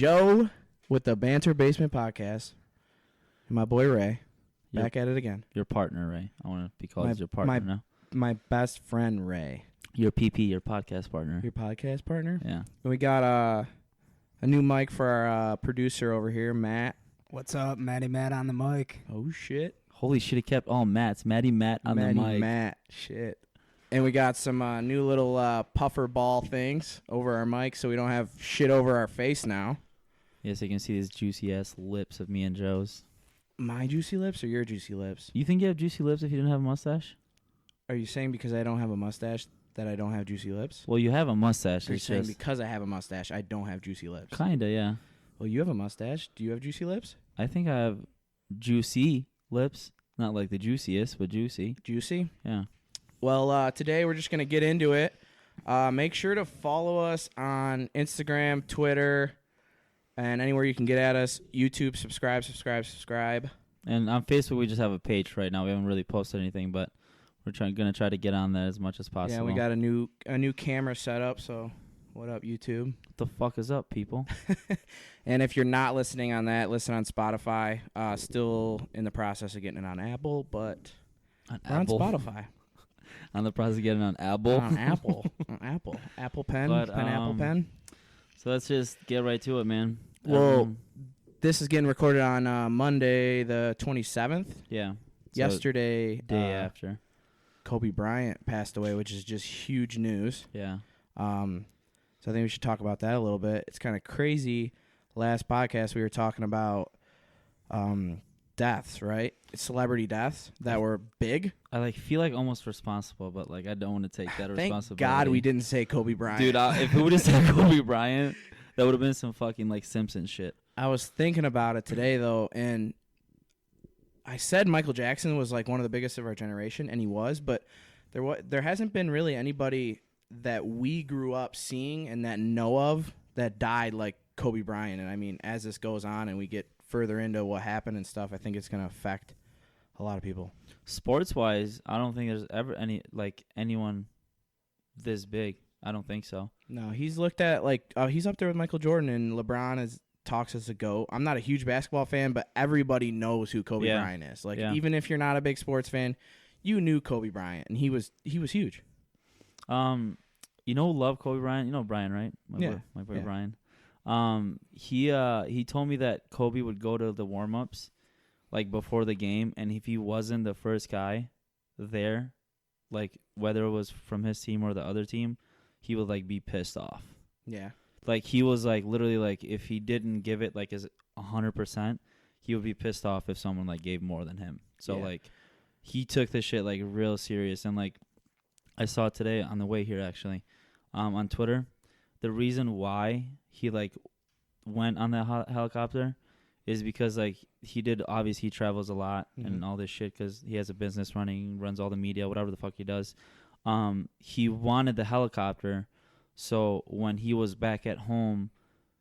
Joe with the Banter Basement Podcast. And my boy Ray. Back at it again. Your partner, Ray. I want to be called your partner now. My best friend, Ray. Your PP, your podcast partner. Your podcast partner? Yeah. And we got a new mic for our producer over here, Matt. What's up, Matty Matt on the mic? Oh, shit. Holy shit, he kept all Matts. Matty Matt on the mic. Matt, shit. And we got some new little puffer ball things over our mic so we don't have shit over our face now. Yes, you can see these juicy-ass lips of me and Joe's. My juicy lips or your juicy lips? You think you have juicy lips if you didn't have a mustache? Are you saying because I don't have a mustache that I don't have juicy lips? Well, you have a mustache. Are you saying because I have a mustache I don't have juicy lips? Kinda, yeah. Well, you have a mustache. Do you have juicy lips? I think I have juicy lips. Not like the juiciest, but juicy. Juicy? Yeah. Well, today we're just going to get into it. Make sure to follow us on Instagram, Twitter, and anywhere you can get at us. YouTube, subscribe. And on Facebook, we just have a page right now. We haven't really posted anything, but we're gonna try to get on that as much as possible. Yeah, we got a new camera set up, so what up, YouTube? What the fuck is up, people? And if you're not listening on that, listen on Spotify. Still in the process of getting it on Apple, but we're on Spotify. On the process of getting on Apple? On Apple. Apple Pen. Apple Pen. So let's just get right to it, man. Well, this is getting recorded on Monday the 27th. Yeah. So yesterday. Day after. Kobe Bryant passed away, which is just huge news. Yeah. So I think we should talk about that a little bit. It's kind of crazy. Last podcast we were talking about deaths, right? Celebrity deaths that were big. I feel like almost responsible, but I don't want to take that responsibility. Thank God we didn't say Kobe Bryant. Dude, if we would have said Kobe Bryant, that would have been some fucking Simpson shit. I was thinking about it today though, and I said Michael Jackson was one of the biggest of our generation, and he was, but there hasn't been really anybody that we grew up seeing and that know of that died like Kobe Bryant. And I mean, as this goes on and we get further into what happened and stuff, I think it's going to affect a lot of people. Sports-wise, I don't think there's ever anyone this big. I don't think so. No, he's looked at he's up there with Michael Jordan, and LeBron talks as a GOAT. I'm not a huge basketball fan, but everybody knows who Kobe Bryant is. Even if you're not a big sports fan, you knew Kobe Bryant, and he was huge. Love Kobe Bryant. You know Brian, right? My boy Brian. He told me that Kobe would go to the warm-ups before the game, and if he wasn't the first guy there, whether it was from his team or the other team, he would be pissed off. Yeah. He was literally if he didn't give it his 100%, he would be pissed off if someone gave more than him. So he took this shit real serious, and I saw it today on the way here actually, on Twitter. The reason why he went on that helicopter is because he travels a lot and all this shit because he has a business runs all the media, whatever the fuck he does. He wanted the helicopter so when he was back at home,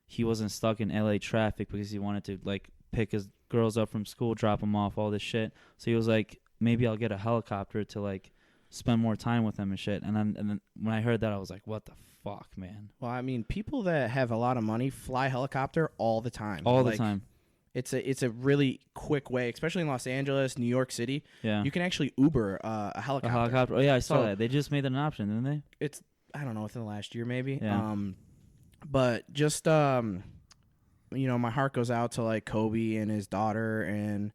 he wasn't stuck in LA traffic because he wanted to pick his girls up from school, drop them off, all this shit. So he was maybe I'll get a helicopter to spend more time with them and shit. And then when I heard that, I was like, what the fuck, man? Well, I mean, people that have a lot of money fly helicopter all the time. All the time. It's a really quick way, especially in Los Angeles, New York City. Yeah. You can actually Uber a helicopter. A helicopter? Oh, yeah, I saw that. They just made that an option, didn't they? It's, I don't know, within the last year maybe. Yeah. But just, my heart goes out to Kobe and his daughter, and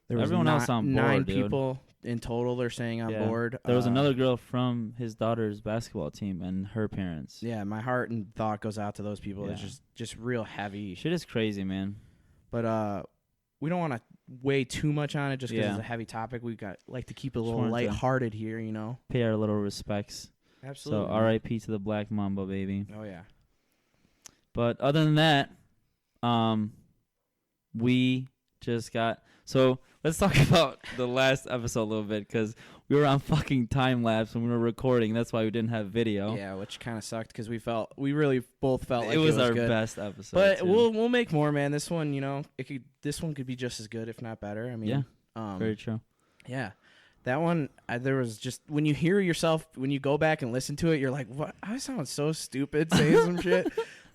there was everyone else on board, 9 dude. People in total they're saying on board. There was another girl from his daughter's basketball team and her parents. Yeah, my heart and thought goes out to those people. Yeah. It's just real heavy. Shit is crazy, man. But we don't want to weigh too much on it just because it's a heavy topic. We like to keep it a little lighthearted here, Pay our little respects. Absolutely. So R.I.P. to the Black Mamba, baby. Oh yeah. But other than that, we just got. So let's talk about the last episode a little bit because we were on fucking time lapse when we were recording. That's why we didn't have video. Yeah, which kind of sucked because we really both felt like it was our good. best episode. But too. we'll make more, man. This one, this one could be just as good, if not better. I mean, very true. Yeah, that one. There was just when you hear yourself when you go back and listen to it, you're like, "What? I sound so stupid saying some shit."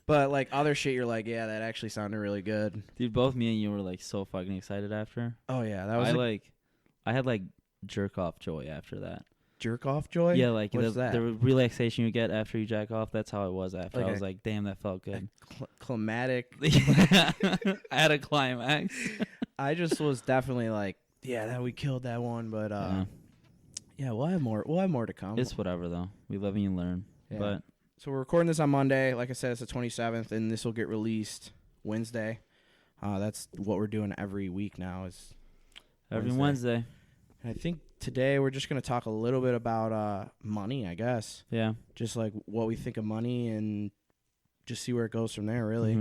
But like other shit, you're like, yeah, that actually sounded really good. Dude, both me and you were like so fucking excited after. Oh yeah, that was I had like jerk off joy after that. jerk off joy. Yeah, like What's the relaxation you get after you jack off. That's how it was after. Okay. I was like, damn, that felt good. Climatic. I had a climax. I just was definitely like, yeah, that we killed that one, but yeah, we'll have more. We'll have more to come. It's whatever though. We live and you learn. Yeah. But So we're recording this on Monday. Like I said, it's the 27th, and this will get released Wednesday. That's what we're doing every week now. Is every Wednesday. And I think today we're just going to talk a little bit about money, I guess. Yeah. Just like what we think of money and just see where it goes from there, really.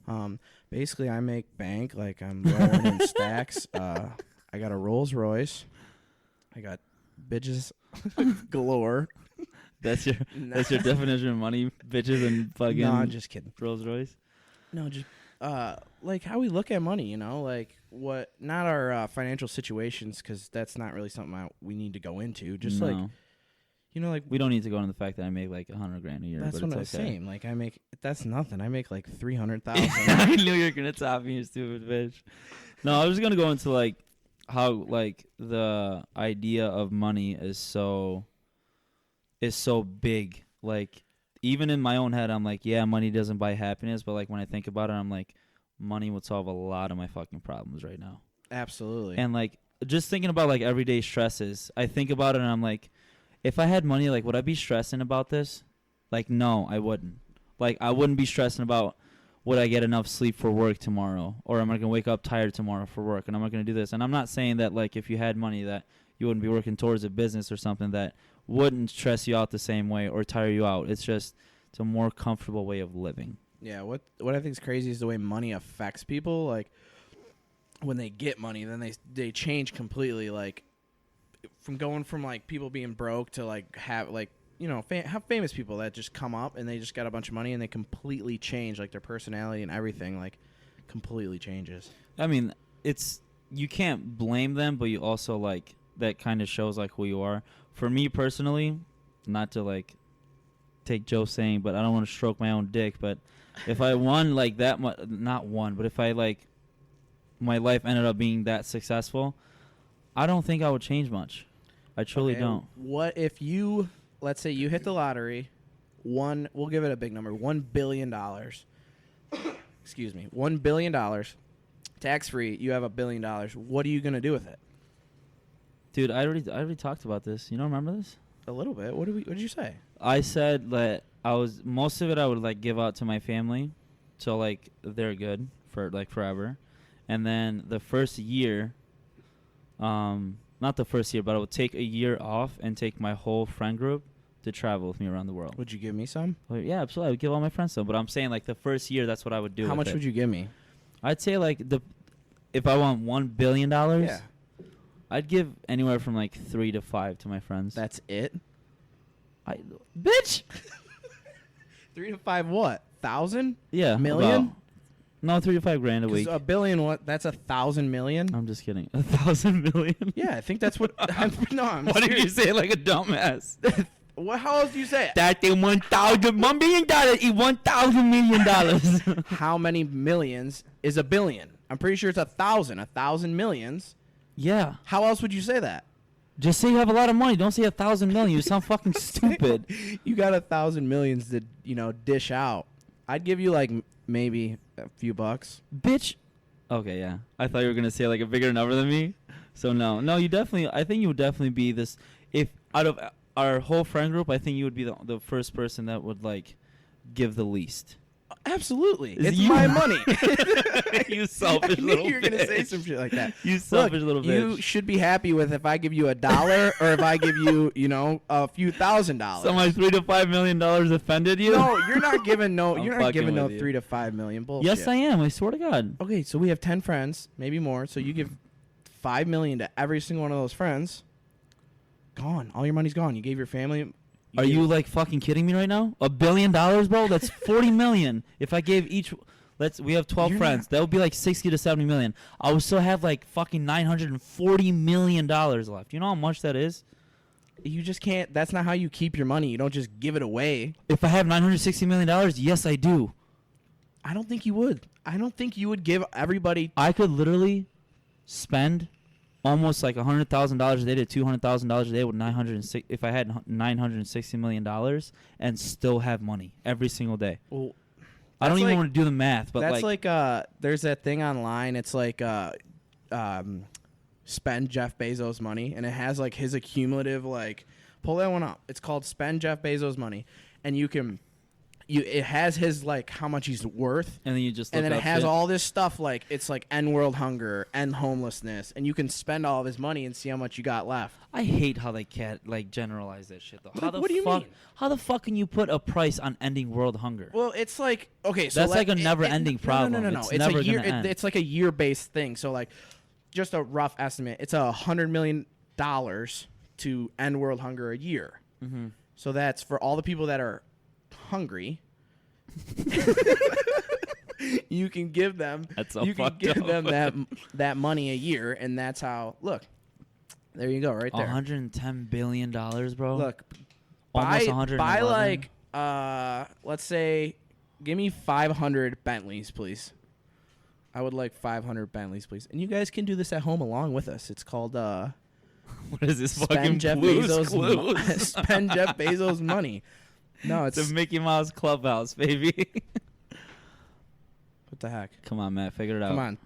Mm-hmm. Basically, I make bank. Like, I'm rolling in stacks. I got a Rolls Royce. I got bitches galore. That's your definition of money, bitches and fucking. No, I'm just kidding. Rolls Royce. No, just like how we look at money, you know, like what, not our financial situations, because that's not really something we need to go into. Just like, you know, like we don't need to go into the fact that I make like $100,000 a year. that's but what it's I'm okay. saying. Like that's nothing. I make like 300,000. I knew you were gonna top me, you stupid bitch. No, I was gonna go into like how like the idea of money is so big. Like even in my own head, I'm like, yeah, money doesn't buy happiness, but like when I think about it, I'm like, money would solve a lot of my fucking problems right now. Absolutely. And like just thinking about like everyday stresses, I think about it and I'm like, if I had money, like would I be stressing about this? Like no, I wouldn't. Like I wouldn't be stressing about would I get enough sleep for work tomorrow, or am I gonna wake up tired tomorrow for work, and I'm not gonna do this. And I'm not saying that like if you had money that you wouldn't be working towards a business or something that wouldn't stress you out the same way or tire you out. It's a more comfortable way of living. Yeah, what I think is crazy is the way money affects people. Like when they get money, then they change completely. Like from going from like people being broke to like have like, you know, have famous people that just come up and they just got a bunch of money and they completely change, like their personality and everything like completely changes. I mean, you can't blame them, but you also like that kind of shows like who you are. For me personally, not to like take Joe's saying, but I don't want to stroke my own dick, but if I won like that much, not won, but if I like my life ended up being that successful, I don't think I would change much. I truly don't. What if you, let's say you hit the lottery, we'll give it a big number, $1 billion. Excuse me, $1 billion, tax free. You have $1 billion. What are you gonna do with it? Dude, I already talked about this. You don't remember this? A little bit. What did you say? I said that most of it I would like give out to my family, so like they're good for like forever, and then the first year, not the first year, but I would take a year off and take my whole friend group to travel with me around the world. Would you give me some? Well, yeah, absolutely. I would give all my friends some, but I'm saying like the first year, that's what I would do. How much would you give me? I'd say like if I want $1 billion, Yeah. I'd give anywhere from like 3 to 5 to my friends. That's it? Bitch. 3 to 5 what? 1,000? Yeah. Million? No, 3 to 5 grand a week. $1 billion, what? That's 1,000 million? I'm just kidding. 1,000 million? Yeah, I think that's what. I'm What did you say like a dumbass? How else do you say it? That they $1 billion is $1,000 million. How many millions is a billion? I'm pretty sure it's 1,000. 1,000 millions. Yeah. How else would you say that? Just say you have a lot of money. Don't say 1,000 million. You sound fucking stupid. You got 1,000 millions to, dish out. I'd give you like maybe a few bucks. Bitch. Okay, yeah. I thought you were gonna say like a bigger number than me. So no, you definitely. I think you would definitely be this. If out of our whole friend group, I think you would be the first person that would like give the least. Absolutely. Is It's you- my money. You selfish I knew little you were going to say bitch. some shit like that. You selfish Look, little bitch. you should be happy with if I give you $1 or if I give you, a few $1,000. So my $3 to $5 million offended you? No, you're not giving no. I'm You're not fucking giving no with you. 3 to 5 million bullshit. Yes, I am. I swear to God. Okay, so we have 10 friends, maybe more. So you give $5 million to every single one of those friends. Gone. All your money's gone. You gave your family. Are you like fucking kidding me right now? $1 billion, bro? That's 40 million. If I gave each, we have 12 You're friends. That would be like 60 to 70 million. I would still have like fucking $940 million left. You know how much that is? You just can't. That's not how you keep your money. You don't just give it away. If I have $960 million, yes, I do. I don't think you would. I don't think you would give everybody. I could literally spend almost like $100,000 a day to $200,000 a day with 906. If I had $960 million and still have money every single day. Well, I don't that's even like- want to do the math, but that's like there's that thing online. It's like spend Jeff Bezos' money, and it has like his accumulative like. Pull that one up. It's called Spend Jeff Bezos' Money, and it has his like how much he's worth, and then you just look and then it up has shit. all this stuff like it's like end world hunger, end homelessness, and you can spend all of his money and see how much you got left. I hate how they can't like generalize that shit though. What do you mean? How the fuck can you put a price on ending world hunger? Well, it's like okay, so That's like a never-ending problem. No. It's It's never a year. gonna end. It's like a year-based thing. So like, just a rough estimate. It's $100 million to end world hunger a year. Mm-hmm. So that's for all the people that are hungry. You can give them. That's so you can fucked give up. them that money a year, and that's how. Look, there you go, right there. $110 billion, bro. Look, almost buy 111. like let's say, give me 500 Bentleys, please. I would like 500 Bentleys, please. And you guys can do this at home along with us. It's called What is this fucking Spend Jeff Blue's Bezos' Clues? Spend Jeff Bezos' money. No, It's it's a Mickey Mouse Clubhouse, baby. what the heck? Come on, Matt. Figure it out. Come on,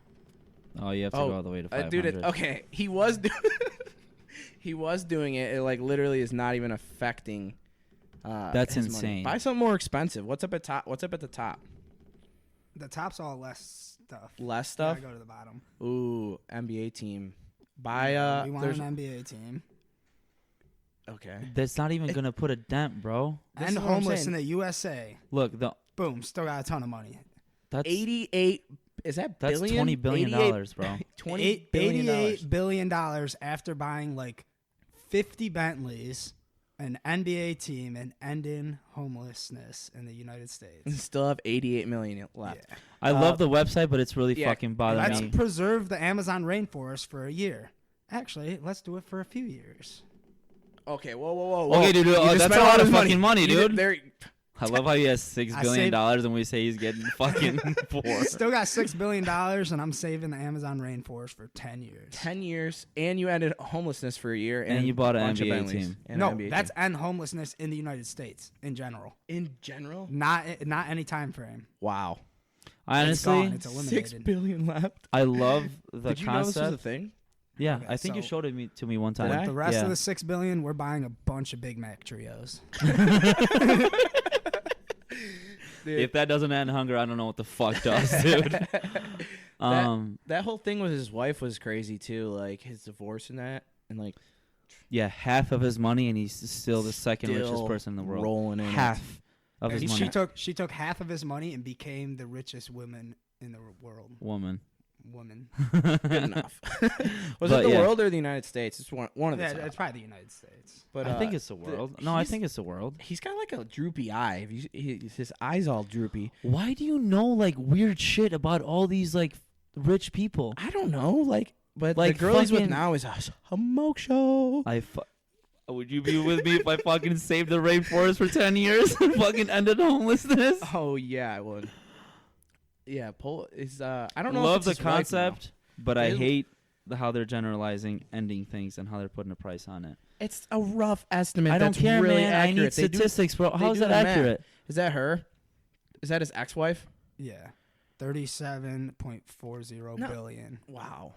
Oh, you have to go all the way to 500. dude. Okay, he was doing it. It like literally is not even affecting. That's his money. insane. Buy something more expensive. What's up at top? What's up at the top? The top's all less stuff. Less stuff. Gotta go to the bottom. Ooh, NBA team. Buy we want there's an NBA team. okay. That's not even going to put a dent, bro. This And is what I'm homeless in saying. the USA. Look, Boom. Still got a ton of money. that's 88 is that that's billion? $20 billion, 88 bro. $20 billion. $88 billion after buying like 50 Bentleys, an NBA team, and ending homelessness in the United States. Still have 88 million left. Yeah. I love the website, but it's really yeah. fucking bothering Let's me. preserve the Amazon rainforest for a year. Actually, let's do it for a few years. Okay, whoa. Okay, dude, You just that's spent a lot his of fucking money, You dude. did- there- I love how he has $6 I billion saved- and we say he's getting fucking poor. Still got $6 billion, and I'm saving the Amazon rainforest for 10 years. 10 years, and you ended homelessness for a year, And you bought an bunch of NBA Bentleys team. and No, an NBA that's team. end homelessness in the United States in general. in general. Not any time frame. Wow, It's gone. Honestly, It's eliminated. 6 billion left. I love the Did you know this was a concept. thing? Yeah, Okay, I think you so- showed it to me one time. Did I? The rest yeah. of the $6 billion, we're buying a bunch of Big Mac Trios. If that doesn't end hunger, I don't know what the fuck does, dude. That whole thing with his wife was crazy too, like his divorce and that, and like Yeah, half of his money, and he's still the second richest still person in the world. rolling in it. Half of his She money. took half of his money and became the richest woman in the world. Woman. Woman. Good enough. Was But it the yeah. world or the United States? It's one of the. Yeah, top. it's probably the United States. But I think it's the world. No, I think it's the world. he's got like a droopy eye. His eye's all droopy. Why do you know like weird shit about all these like rich people? I don't know, but Like the girl he's with fucking- now is a smoke show. Would you be with me if I fucking saved the rainforest for 10 years and fucking ended homelessness? Oh yeah, I would. Yeah, Pol is. I don't know. Love if the it's his wife now. concept, but I They- hate how they're generalizing ending things and how they're putting a price on it. It's a rough estimate. I don't that's care, really man. Accurate. I need They do- statistics, bro. they How is do that the math. accurate? Is that her? Is that his ex-wife? Yeah. 37.40 No. billion. Wow.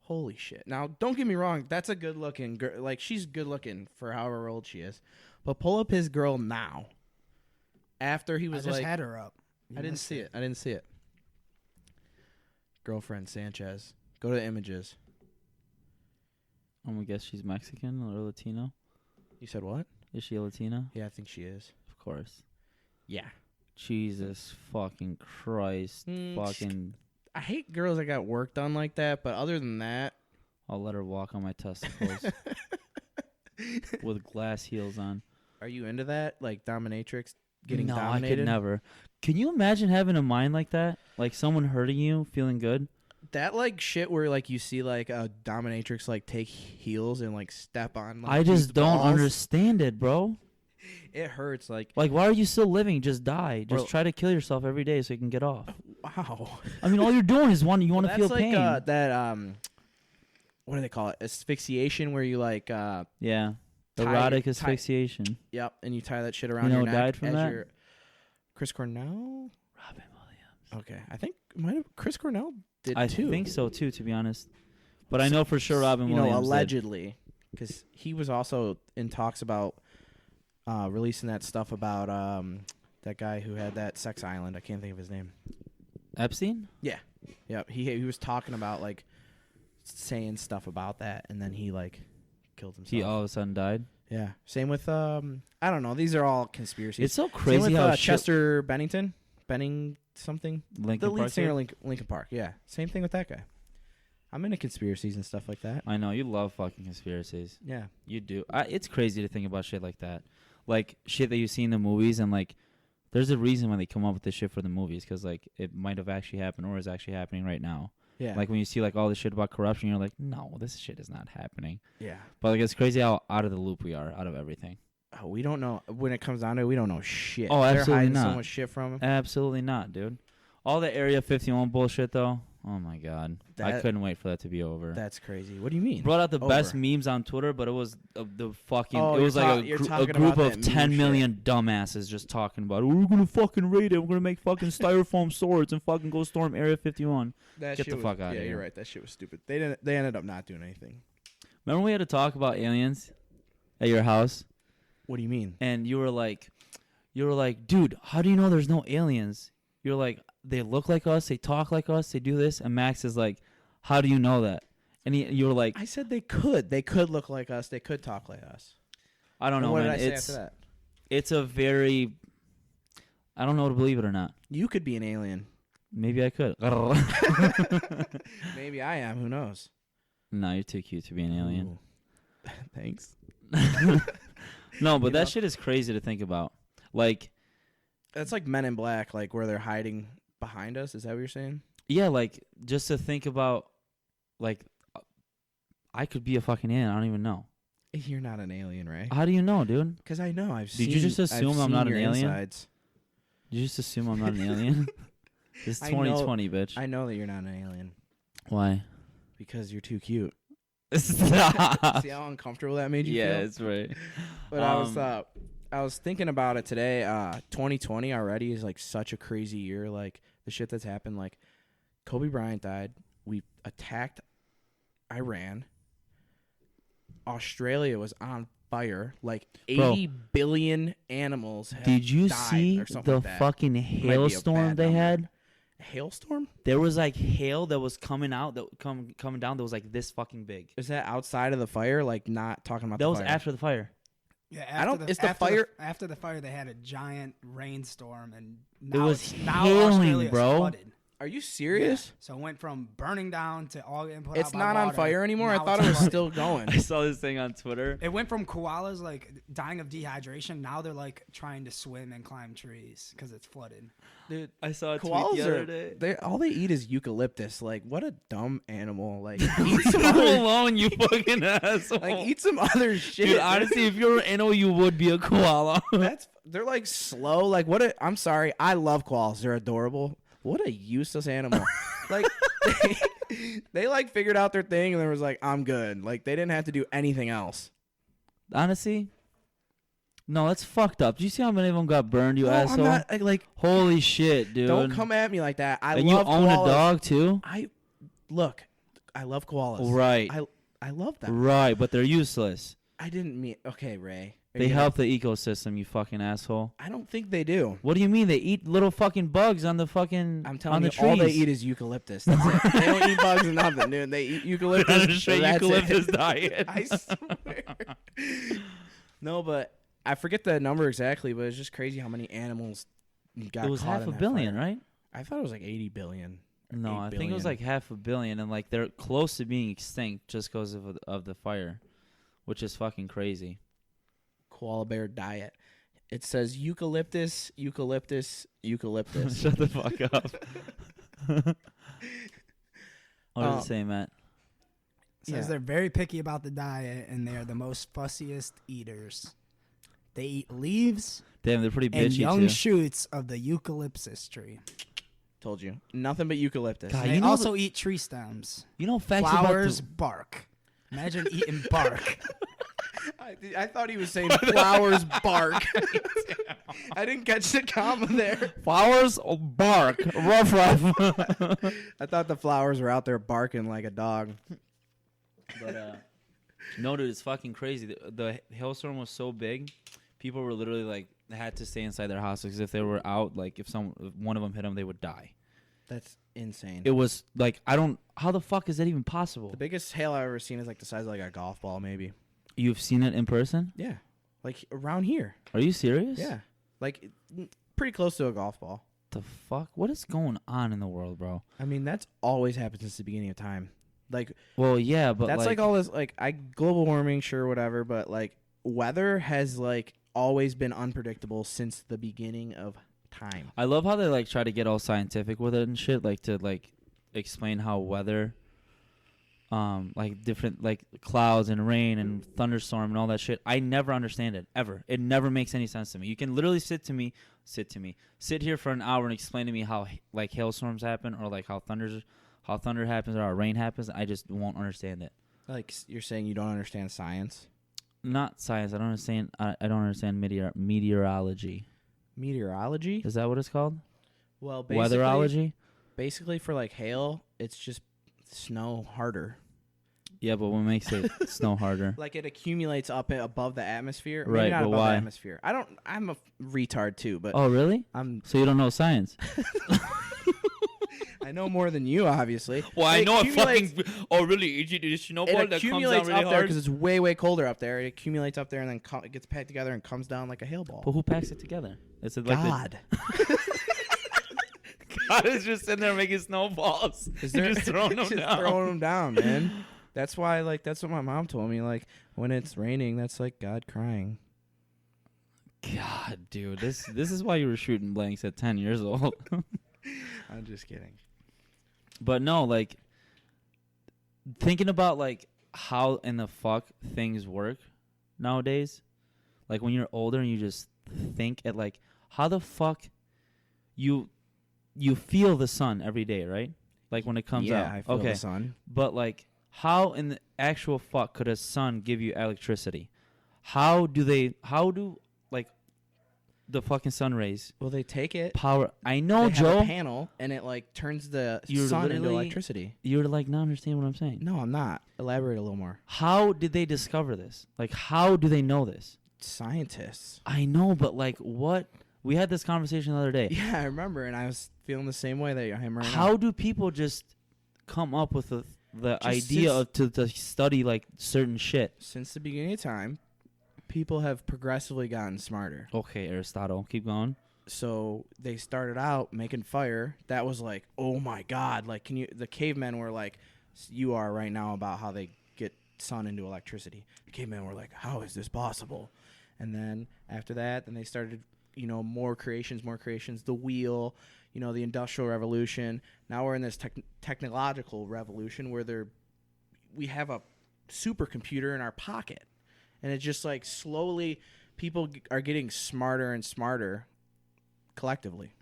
Holy shit. Now, don't get me wrong. That's a good-looking girl. Like, she's good-looking for however old she is. But pull up his girl now. After he I was just like... had her up. You I didn't missed see it. I didn't see it. Girlfriend Sanchez. Go to the images. I'm gonna guess she's Mexican or Latino. You said what? Is she a Latina? Yeah, I think she is. Of course. Yeah. Jesus fucking Christ. Fucking. I hate girls that got work done like that, but other than that... I'll let her walk on my testicles with glass heels on. Are you into that? Like dominatrix getting no, dominated? I could never. Can you imagine having a mind like that? Like someone hurting you, feeling good? That like shit where like you see like a dominatrix like take heels and like step on. Like, I just used don't balls. understand it, bro. It hurts. Like Why are you still living? Just die. Just Or- try to kill yourself every day so you can get off. wow. I mean, all you're doing is you want to Well, feel that's pain. like that what do they call it? Asphyxiation, where you like Yeah. tie- Erotic tie- asphyxiation. Yep, and you tie that shit around You know your who neck died from as that? you're Chris Cornell. Robin Williams. Okay, I think might have Chris Cornell did I too. think so too, to be honest. But I know for sure Robin Williams did. allegedly, because he was also in talks about releasing that stuff about that guy who had that sex island. I can't think of his name. Epstein? Yep, he was talking about like saying stuff about that, and then he like killed himself. He all of a sudden died. Yeah. Same with I don't know. These are all conspiracies. It's so Same crazy with how Chester Bennington, Benning something, Linkin the lead Park singer did? Linkin Park. Yeah. Same thing with that guy. I'm into conspiracies and stuff like that. I know you love fucking conspiracies. Yeah. You do. It's crazy to think about shit like that, like shit that you see in the movies, and like there's a reason why they come up with this shit for the movies, because like it might have actually happened or is actually happening right now. Yeah. Like when you see like all this shit about corruption, you're like, no, this shit is not happening. yeah. But like it's crazy how out of the loop we are, out of everything. Oh, we don't know when it comes down to it. We don't know shit. Oh, They're absolutely hiding so not. much shit from him. Absolutely not, dude. All the Area 51 bullshit though. Oh my god, I That- couldn't wait for that to be over. That's crazy. What do you mean? Brought out the best Over. memes on Twitter, but it was the fucking. Oh, it was you're like you're a talking group about of that 10 meme million dumbasses just talking about, we're gonna fucking raid it. We're gonna make fucking styrofoam swords and fucking go storm Area 51. That Get shit the was- fuck outta Yeah, here. you're right. That shit was stupid. They didn't. They ended up not doing anything. Remember we had to talk about aliens at your house, What do you mean? and you were like, dude, how do you know there's no aliens? You're like, they look like us, they talk like us, they do this, and Max is like, how do you know that? And you were like, I said they could. They could look like us. They could talk like us. I don't And know, what man. did I say It's after that? it's a very, I don't know to believe it or not. You could be an alien. Maybe I could. Maybe I am. Who knows? No, you're too cute to be an alien. Ooh. Thanks. No, but You that know? shit is crazy to think about. Like, That's like Men in Black, like where they're hiding behind us. Is that what you're saying? yeah, like just to think about, like, I could be a fucking alien. I don't even know. You're not an alien, right? How do you know, dude? Because I know. Did you just assume I'm not an alien? Insides. Did you just assume I'm not an alien? This is I know- 2020, bitch. I know that you're not an alien Why? because you're too cute. Stop. See how uncomfortable that made you Yeah, feel? it's right. But I was thinking about it today. 2020 already is like such a crazy year. Like the shit that's happened. Like Kobe Bryant died. We attacked Iran. Australia was on fire. Like 80 billion animals have Did you died see or something the like that. fucking Might be a hailstorm bad they number. had? A hailstorm? There was like hail that was coming out, coming down. That was like this fucking big. Is that outside of the fire? Like not talking about That the was fire? after the fire. Yeah, I don't- it's the after fire- after the fire, they had a giant rainstorm, and It now was now hailing, Australia's bro. flooded. Are you serious? Yeah. So it went from burning down to all getting put It's out by not on water. fire anymore. I Now thought it's it was flooded. still going. I saw this thing on Twitter. It went from koalas like dying of dehydration. Now they're like trying to swim and climb trees because it's flooded. Dude, I saw a tweet Koalas the other day. all they eat is eucalyptus. Like what a dumb animal. Like eat Leave some them other, alone, you fucking asshole. like eat some other shit. Dude, honestly, if you're an animal, you would be a koala. They're like slow. Like what a I'm sorry. I love koalas. They're adorable. What a useless animal. Like they like figured out their thing and they was like, I'm good. Like they didn't have to do anything else. Honestly, no, that's fucked up. Do you see how many of them got burned, you No, asshole? I'm not like Holy shit, dude. don't come at me like that. I and love you own koalas. a dog too? I love koalas. Right. I love them. Right, but they're useless. I didn't mean okay, Ray. Are They you gonna- help the ecosystem, you fucking asshole. I don't think they do. What do you mean? They eat little fucking bugs on the fucking I'm on telling the you, trees. all they eat is eucalyptus. That's it. They don't eat bugs and nothing, dude. They eat eucalyptus. Just straight that's eucalyptus it. diet. I swear. No, but I forget the number exactly, but it's just crazy how many animals got It was caught half in a that billion, fire. right? I thought it was like 80 billion. No, 8 I think it was billion. like half a billion, and like they're close to being extinct just because of the fire, which is fucking crazy. Koala bear diet. It says eucalyptus, eucalyptus, eucalyptus. Shut the fuck up. What does Um, it say, Matt? Says Yeah. they're very picky about the diet and they are the most fussiest eaters. They eat leaves Damn, they're pretty and bitchy young too. shoots of the eucalyptus tree. Told you. Nothing but eucalyptus. God, They you know also eat tree stems. You know facts Flowers, about bark. Imagine eating bark. I thought he was saying flowers bark. I didn't catch the comma there. flowers bark. Rough. I thought the flowers were out there barking like a dog. But no, dude, it's fucking crazy. The hailstorm was so big, people were literally like had to stay inside their houses because if they were out, like if one of them hit them, they would die. That's insane. It was like how the fuck is that even possible? The biggest hail I've ever seen is like the size of like a golf ball, maybe. You've seen it in person? Yeah, like around here. Are you serious? Yeah, like pretty close to a golf ball. The fuck? What is going on in the world, bro? I mean, that's always happened since the beginning of time. Like, Well, yeah, but that's like all this like global warming, sure, whatever, but like weather has like always been unpredictable since the beginning of time. I love how they like try to get all scientific with it and shit, like to like explain how weather, like different like clouds and rain and thunderstorm and all that shit. I never understand it ever. It never makes any sense to me. You can literally sit here for an hour and explain to me how like hailstorms happen or like how thunder happens or how rain happens. I just won't understand it. Like you're saying, you don't understand science. Not science. I don't understand. I don't understand meteorology. Meteorology? Is that what it's called? Well, basically, Weatherology. basically for like hail, it's just snow harder. Yeah, but what makes it snow harder? Like it accumulates up above the atmosphere. Right, Maybe not but above why? the atmosphere. I'm a retard too, but Oh, really? I'm So you don't know science? I know more than you, obviously. Well, It I know a accumulates- fucking. Oh, really? Is it a snowball It that comes accumulates down really up there hard? because it's way colder up there. It accumulates up there and then it gets packed together and comes down like a hail ball. But who packs it together? Is it like God. God is just sitting there making snowballs. Is there just throwing them just down. throwing them down, man. That's why, like, that's what my mom told me. Like, when it's raining, that's like God crying. God, dude, this is why you were shooting blanks at 10 years old. I'm just kidding. But no, like thinking about like how in the fuck things work nowadays. Like when you're older and you just think at like how the fuck you feel the sun every day, right? Like when it comes out. Yeah, I feel okay. the sun. But like how in the actual fuck could a sun give you electricity? How do like the fucking sun rays Well, they take it. power? I know, they Joe. have a panel, and it like turns the You're sun into literally- electricity. You're like not understand what I'm saying. No, I'm not. Elaborate a little more. How did they discover this? Like, how do they know this? Scientists. I know, but like, what? We had this conversation the other day. Yeah, I remember, and I was feeling the same way that I am right now. How do people just come up with the Just idea of to study like certain shit? Since the beginning of time, people have progressively gotten smarter. Okay, Aristotle, keep going. So they started out making fire. That was like, oh my God! Like, the cavemen were like, you are right now about how they get sun into electricity. The cavemen were like, how is this possible? And then after that, then they started, more creations. The wheel, the Industrial Revolution. Now we're in this technological revolution where we have a supercomputer in our pocket. And it's just like slowly people are getting smarter and smarter collectively.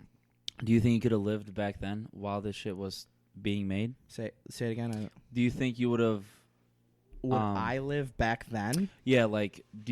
Do you think you could have lived back then while this shit was being made? Say it again. Do you think you would have? Would I live back then? Yeah, like, would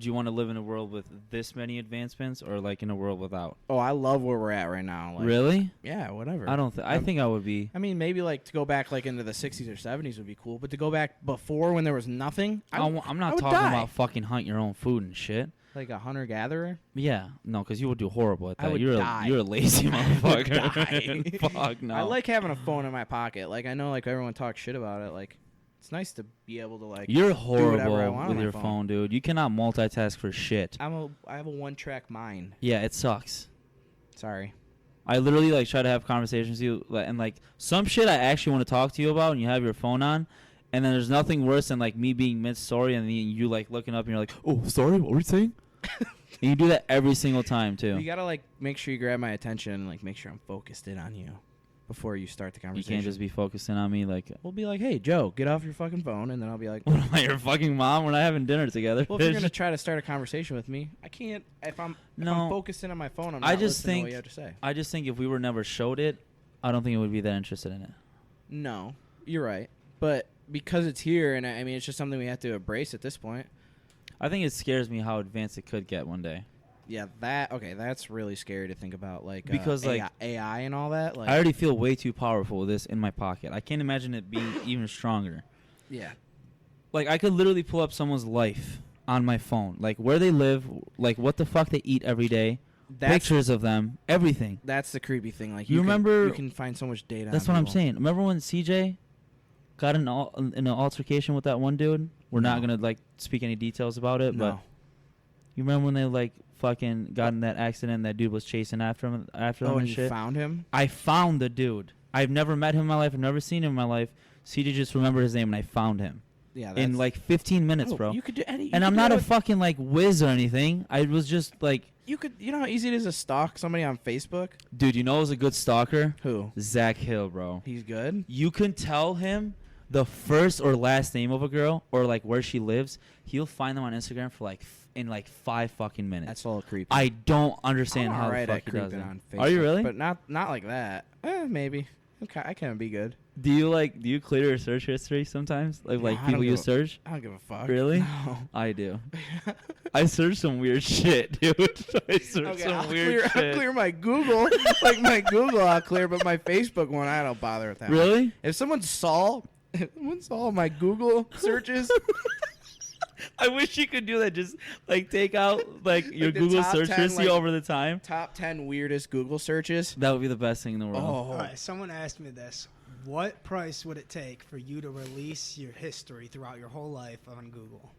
you want to live in a world with this many advancements or like in a world without? Oh, I love where we're at right now. Like, Really? Yeah, whatever. I think I would be. I mean, maybe like to go back like into the 60s or 70s would be cool, but to go back before when there was nothing, I'm I not would talking die. about fucking hunt your own food and shit. Like a hunter-gatherer. Yeah, no, because you would do horrible at I that. would You're die. you're a lazy motherfucker. die. Fuck no. I like having a phone in my pocket. Like, I know like everyone talks shit about it. Like, it's nice to be able to like. You're whatever I horrible want on with my your phone. phone, dude. You cannot multitask for shit. I have a one-track mind. Yeah, it sucks. Sorry. I literally like try to have conversations with you, and like some shit I actually want to talk to you about, and you have your phone on, and then there's nothing worse than like me being mid-story and then you like looking up and you're like, oh, sorry, what were you saying? And you do that every single time too. You gotta like make sure you grab my attention and like make sure I'm focused in on you. before you start the You conversation. can't just be focusing on me like, We'll be like, hey, Joe, get off your fucking phone, and then I'll be like, what am I, your fucking mom? We're not having dinner together. well, if you're gonna try to start a conversation with me, I can't. If I'm focusing on my phone, I'm not listening to what you have to say. I just think if we were never showed it, I don't think it would be that interested in it. No, you're right, but because it's here, and I mean, it's just something we have to embrace at this point. I think it scares me how advanced it could get one day. Yeah, that's really scary to think about, like because AI, like AI and all that. Like, I already feel way too powerful with this in my pocket. I can't imagine it being even stronger. yeah, Like I could literally pull up someone's life on my phone, like where they live, like what the fuck they eat every day, pictures of them, everything. That's the creepy thing. Like you remember, you can find so much data. That's on what I'm people. saying. Remember when CJ got in an altercation with that one dude? We're not gonna like speak any details about it, but you remember when they like fucking got in that accident and that dude was chasing after them and and you shit? found him? I found the dude. I've never met him in my life. I've never seen him in my life. CJ just remembered his name and I found him. Yeah, In like 15 minutes, bro. You could do any. And I'm not a fucking like whiz or anything. I was just like, You know how easy it is to stalk somebody on Facebook? dude, you know who's a good stalker? Who? Zach Hill, bro. He's good. You can tell him the first or last name of a girl or like where she lives. He'll find them on Instagram for like in like 5 fucking minutes. That's a little creepy. I don't understand I'm how alright the at fuck he does creeping it. on Facebook. Are you really? But not like that. Maybe. I can be good. Do you clear your search history sometimes? Like No, I don't people you give a- search? I don't give a fuck. Really? No. I do. I search some weird shit, dude. I search Okay, some I'll weird shit. I'll clear my Google. Like my Google, I'll clear, but my Facebook one, I don't bother with that. Really? If someone saw my Google searches, I wish you could do that. Just like take out like your the Google top search 10, history like, over the time. top 10 weirdest Google searches. That would be the best thing in the world. All right, someone asked me this. What price would it take for you to release your history throughout your whole life on Google?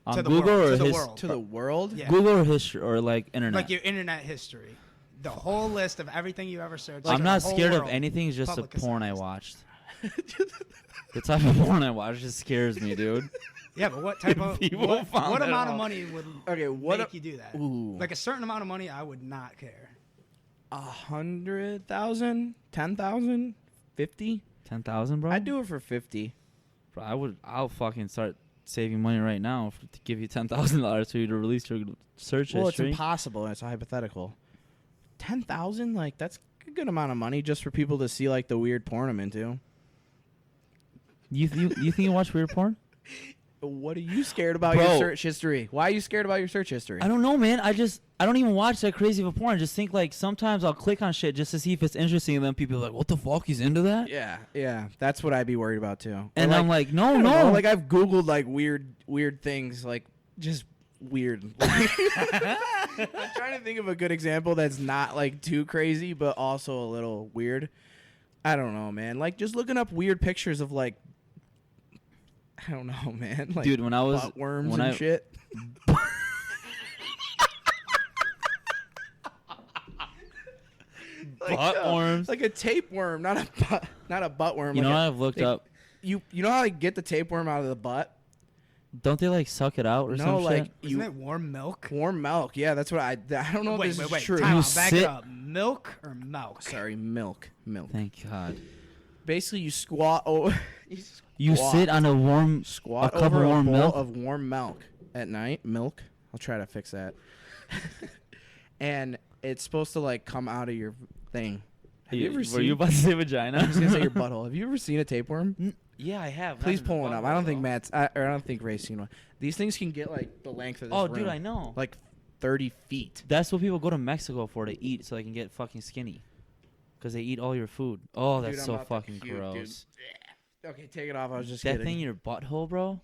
On to the Google world, or to the his- world. To the world? Yeah. Google or history or like internet. Like your internet history. The whole list of everything you ever searched. I'm the not whole scared of world. anything. It's just the public porn I assessed. watched. The type of porn I watch just scares me, dude. Yeah, but what type of People what found that amount of out. money would Okay, what make you do that? Ooh. Like a certain amount of money, I would not care. 100,000? 10,000? 50? 10,000, bro. I'd do it for 50. Bro, I'll fucking start saving money right now to give you $10,000 for you to release your search Well, it's history. impossible. It's a hypothetical. 10,000? Like, that's a good amount of money just for people to see, like, the weird porn I'm into. You think you watch weird porn? What are you scared about Bro. your search history? Why are you scared about your search history? I don't know, man. I don't even watch that crazy of a porn. I just think like sometimes I'll click on shit just to see if it's interesting, and then people are like, "What the fuck? He's into that?" Yeah. That's what I'd be worried about, too. And Or, I'm like, I no, don't no. know, like, I've Googled, like, weird things, like, just weird. I'm trying to think of a good example that's not, like, too crazy, but also a little weird. I don't know, man. Like, just looking up weird pictures of, like, I don't know, man. Like, Dude, when I was butt worms when and I- shit. Buttworms. Like a tapeworm, not a butt worm. You know like what I've looked they- up? You know how they get the tapeworm out of the butt? Don't they like suck it out or No, some like shit? Isn't it warm milk? warm milk. Yeah, that's what I don't know if this is true. Time You out, back sit- it up. Milk or milk? Sorry, milk. Thank God. Basically, you squat. Oh, You squat. sit on a Squat cup over of warm a bowl milk? of warm milk at night. Milk. I'll try to fix that. And it's supposed to like come out of your thing. Have you ever Were seen? you about to say vagina? I was gonna say your butthole. Have you ever seen a tapeworm? Yeah, I have. Please pull one up. I don't think Matt's. Or I don't think Ray's seen one. These things can get like the length of this Oh, room. dude, I know. Like 30 feet. That's what people go to Mexico for, to eat so they can get fucking skinny. Because they eat all your food. Oh, that's Dude, I'm so about to fucking puke, dude. gross. Okay, take it off. I was just That kidding. thing in your butthole, bro?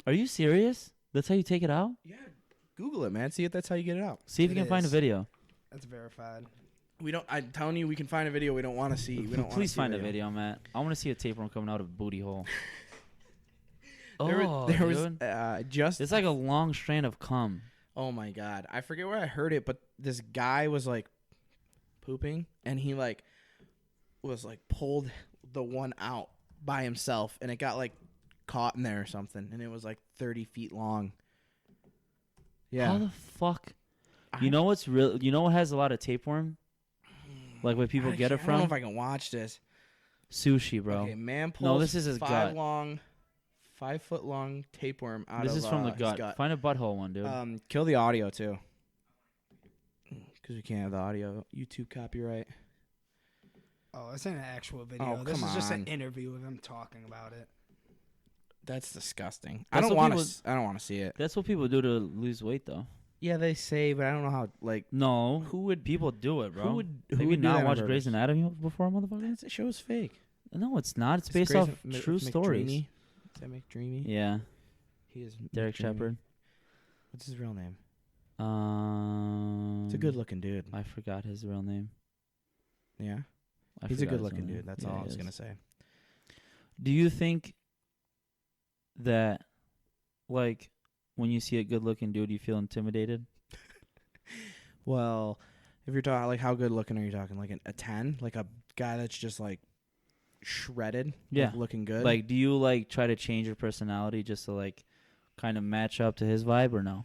Are you serious? That's how you take it out? Yeah, Google it, man. See if that's how you get it out. See if It you can find a is. video. That's verified. We don't. I'm telling you, we can find a video we don't want to see. We don't. Please find a video, Matt. I want to see a tapeworm coming out of a booty hole. There was dude. just. It's like a long strand of cum. Oh my god, I forget where I heard it, but this guy was like pooping, and he like was like pulled the one out by himself, and it got like caught in there or something, and it was like 30 feet long. Yeah. How the fuck? You know what's real? You know what has a lot of tapeworm? Like where people get it I don't know from. if I can watch this. Sushi, bro. Okay, man pulls No, this is his gut. 5 foot long tapeworm out This of is from the his gut. Find a butthole one, dude. Kill the audio too, because we can't have the audio. YouTube copyright. Oh, it's an actual video. Oh, this come is just an on. interview of him talking about it. That's disgusting. That's I don't what want people- to. I don't want to see it. That's what people do to lose weight, though. Yeah, they say, but I don't know how. Like, No, who would people do it, bro? who would Maybe would do not that on watch purpose? Grey's Anatomy before, motherfucker? That show's fake. No, it's not. It's It's based Grey's off An- true stories. McDreamy. Is that McDreamy? Yeah, He is Derek McDreamy. Shepard. What's his real name? It's It's a good-looking dude. I forgot his real name. Yeah, I he's a forgot his good-looking real name. dude. That's Yeah, all I he was is. gonna say. Do you think that, like, when you see a good-looking dude, you feel intimidated? Well, if you're talking like how good-looking are you talking? Like a 10, like a guy that's just like shredded, Yeah. like, looking good. Like, do you like try to change your personality just to like kind of match up to his vibe, or no?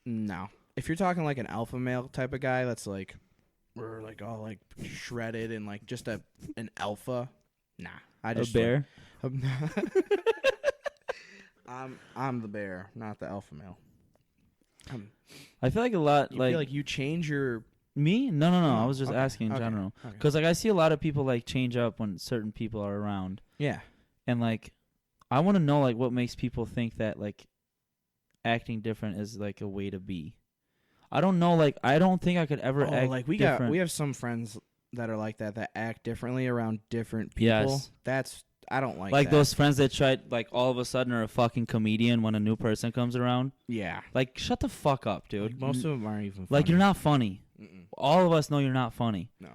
no. If you're talking like an alpha male type of guy that's like, we're like all like shredded and like just an alpha, nah. I just A bear? I'm the bear, not the alpha male. I feel like a lot. You Like, feel like you change your. me? No. I Oh, was just okay, asking in okay, general. okay. Because like I see a lot of people like change up when certain people are around, Yeah. and like I want to know like what makes people think that like acting different is like a way to be. I don't know. Like I don't think I could ever act like we different. we have some friends that are like that act differently around different people. Yes. That's I don't like like that. those friends that tried like all of a sudden are a fucking comedian when a new person comes around. Yeah. Like shut the fuck up, Like, dude. most of them aren't even funny. Like you're not funny. Mm-mm. All of us know you're not funny. No.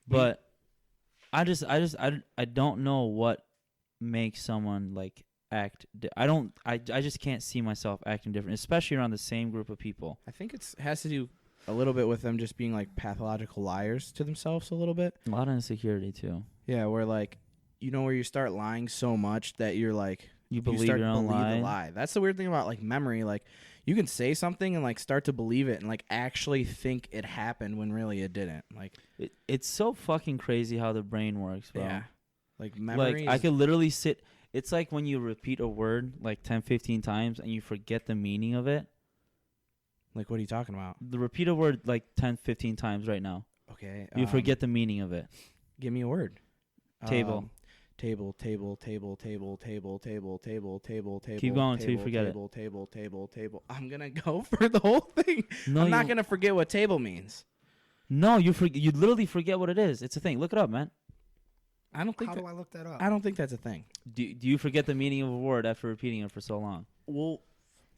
But I don't know what makes someone like act. I just can't see myself acting different, especially around the same group of people. I think it has to do a little bit with them just being like pathological liars to themselves a little bit. A lot of insecurity too. Yeah, where like where you start lying so much that you're like You believe start your to own believe lie. the lie. That's the weird thing about like memory. Like you can say something and like start to believe it and like actually think it happened when really it didn't. Like It's so fucking crazy how the brain works, bro. yeah, like memory. Like I could literally sit. It's like when you repeat a word like 10, 15 times and you forget the meaning of it. like what are you talking about? Repeat a word like 10, 15 times right now. Okay, You forget the meaning of it. Give me a word. Table. Table. Keep going till you forget it. Table. I'm gonna go for the whole thing. No, I'm not gonna forget what table means. No, you literally forget what it is. It's a thing. Look it up, man. I don't think. How do I look that up? I don't think that's a thing. Do you forget the meaning of a word after repeating it for so long? Well,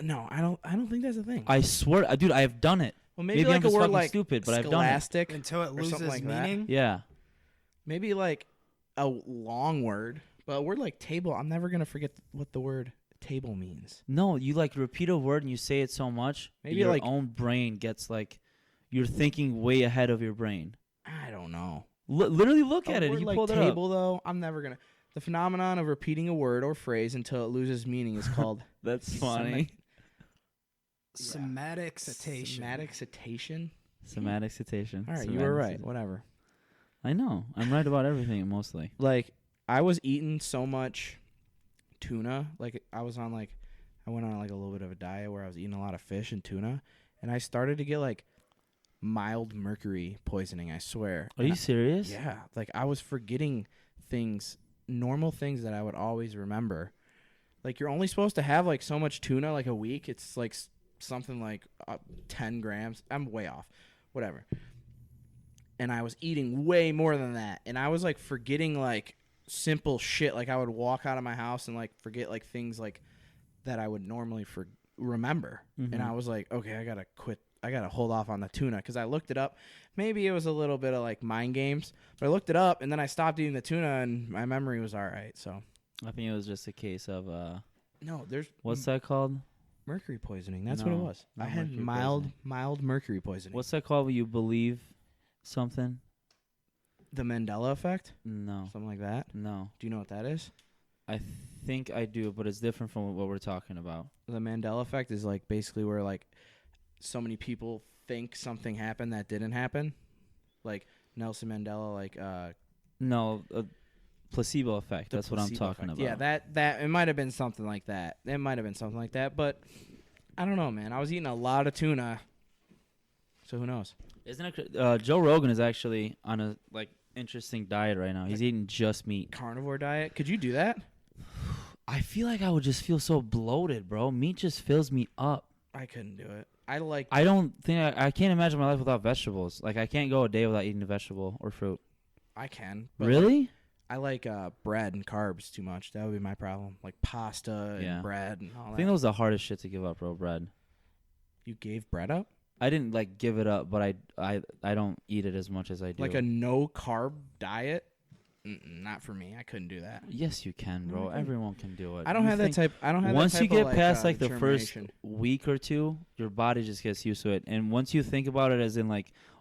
no, I don't think that's a thing. I swear, dude, I have done it. Well, maybe I'm like a just word fucking like stupid, but I've done it. scholastic. Until it or loses something like that. meaning. Yeah. Maybe like a long word, but a word like table. I'm never gonna forget what the word table means. No, you like repeat a word and you say it so much, Maybe your like- own brain gets like you're thinking way ahead of your brain. I don't know. Literally look A at it. word You like pulled table, it up. though, I'm never gonna. The phenomenon of repeating a word or phrase until it loses meaning is called That's funny. Somatic cetacean. Somatic cetacean. Somatic citation. All right, you Somatic were right. citation. Whatever. I know. I'm right about everything mostly. Like I was eating so much tuna. Like I went on like a little bit of a diet where I was eating a lot of fish and tuna, and I started to get like mild mercury poisoning. I swear. Are And you serious? Yeah, like I was forgetting things, normal things that I would always remember. Like you're only supposed to have like so much tuna like a week. It's like something like 10 grams. I'm way off. Whatever. And I was eating way more than that. And I was like forgetting like simple shit. Like I would walk out of my house and like forget like things like that I would normally remember. Mhm. And I was like, okay, I gotta quit. I gotta hold off on the tuna because I looked it up. Maybe it was a little bit of like mind games, but I looked it up and then I stopped eating the tuna and my memory was all right. So I think it was just a case of no, there's what's that called? mercury poisoning. That's what it No, was. I not had mercury mild poisoning. mercury poisoning. What's that called when you believe something? The Mandela effect? No. Something like that. No. Do you know what that is? I think I do, but it's different from what we're talking about. The Mandela effect is like basically where like so many people think something happened that didn't happen. Like Nelson Mandela, like No, placebo effect. the That's what I'm placebo talking effect. about. Yeah, that it might have been something like that. It might have been something like that, but I don't know, man. I was eating a lot of tuna, so who knows? Isn't it? Joe Rogan is actually on a interesting diet right now. He's eating just meat. Carnivore diet? Could you do that? I feel like I would just feel so bloated, bro. Meat just fills me up. I couldn't do it. I don't think I can't imagine my life without vegetables. Like I can't go a day without eating a vegetable or fruit. I can. But Really? I like bread and carbs too much. That would be my problem. Like pasta and bread and all I that. think that was the hardest shit to give up, bro. Bread. You gave bread up? I didn't give it up, but I don't eat it as much as I do. Like a no carb diet? Not for me. I couldn't do that. Yes, you can, bro. Everyone can do it. I don't have that type. I don't have. Once that type you get of, past the first determination. week or two, your body just gets used to it. And once you think about it as in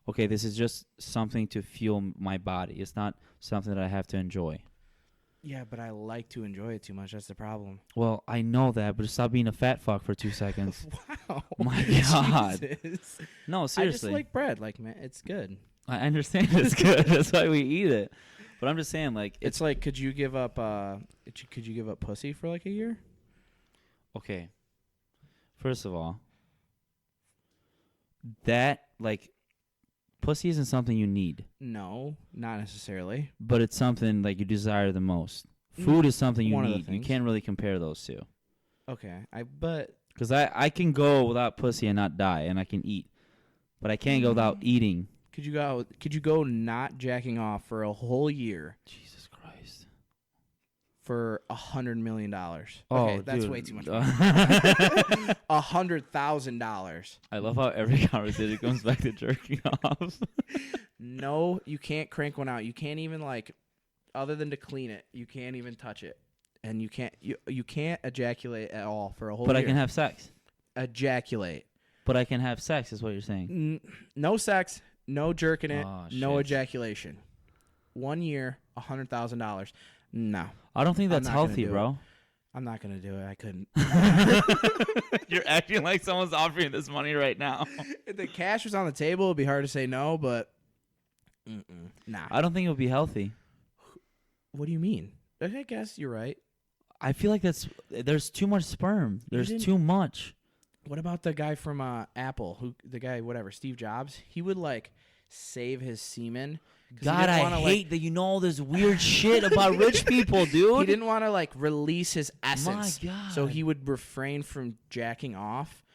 okay, this is just something to fuel my body. It's not something that I have to enjoy. Yeah, but I like to enjoy it too much. That's the problem. Well, I know that, but stop being a fat fuck for 2 seconds. Wow. My God. Jesus. No, seriously. I just like bread. Like, man, it's good. I understand it's good. That's why we eat it. But I'm just saying, it's like, could you give up pussy for like a year? Okay. First of all, that pussy isn't something you need, No, not necessarily. but it's something you desire the most. Food is something you One of the need. You things. can't really compare those two. Okay, but Because I can go without pussy and not die, and I can eat, but I can't go without eating. could you go not jacking off for a whole year Jesus Christ. for $100 million? Oh, Okay, that's dude. way too much money. $100,000. I love how every conversation comes back to jerking off. No, you can't crank one out. You can't even other than to clean it, you can't even touch it, and you can't ejaculate at all for a whole But year. I can have sex. Ejaculate. But I can have sex, is what you're saying. No sex, no jerking it, Oh, no shit. ejaculation. 1 year, $100,000. No, I don't think I'm that's not gonna healthy, do bro. I'm not gonna do it. I couldn't. You're acting like someone's offering this money right now. If the cash was on the table, it'd be hard to say no, but nah. I don't think it would be healthy. What do you mean? I guess you're right. I feel like there's too much sperm. There's didn't- too much. What about the guy from Apple? Steve Jobs? He would save his semen. 'Cause he God, didn't I wanna, hate that you know all this weird shit about rich people, dude. He didn't want to release his essence. My God. So he would refrain from jacking off.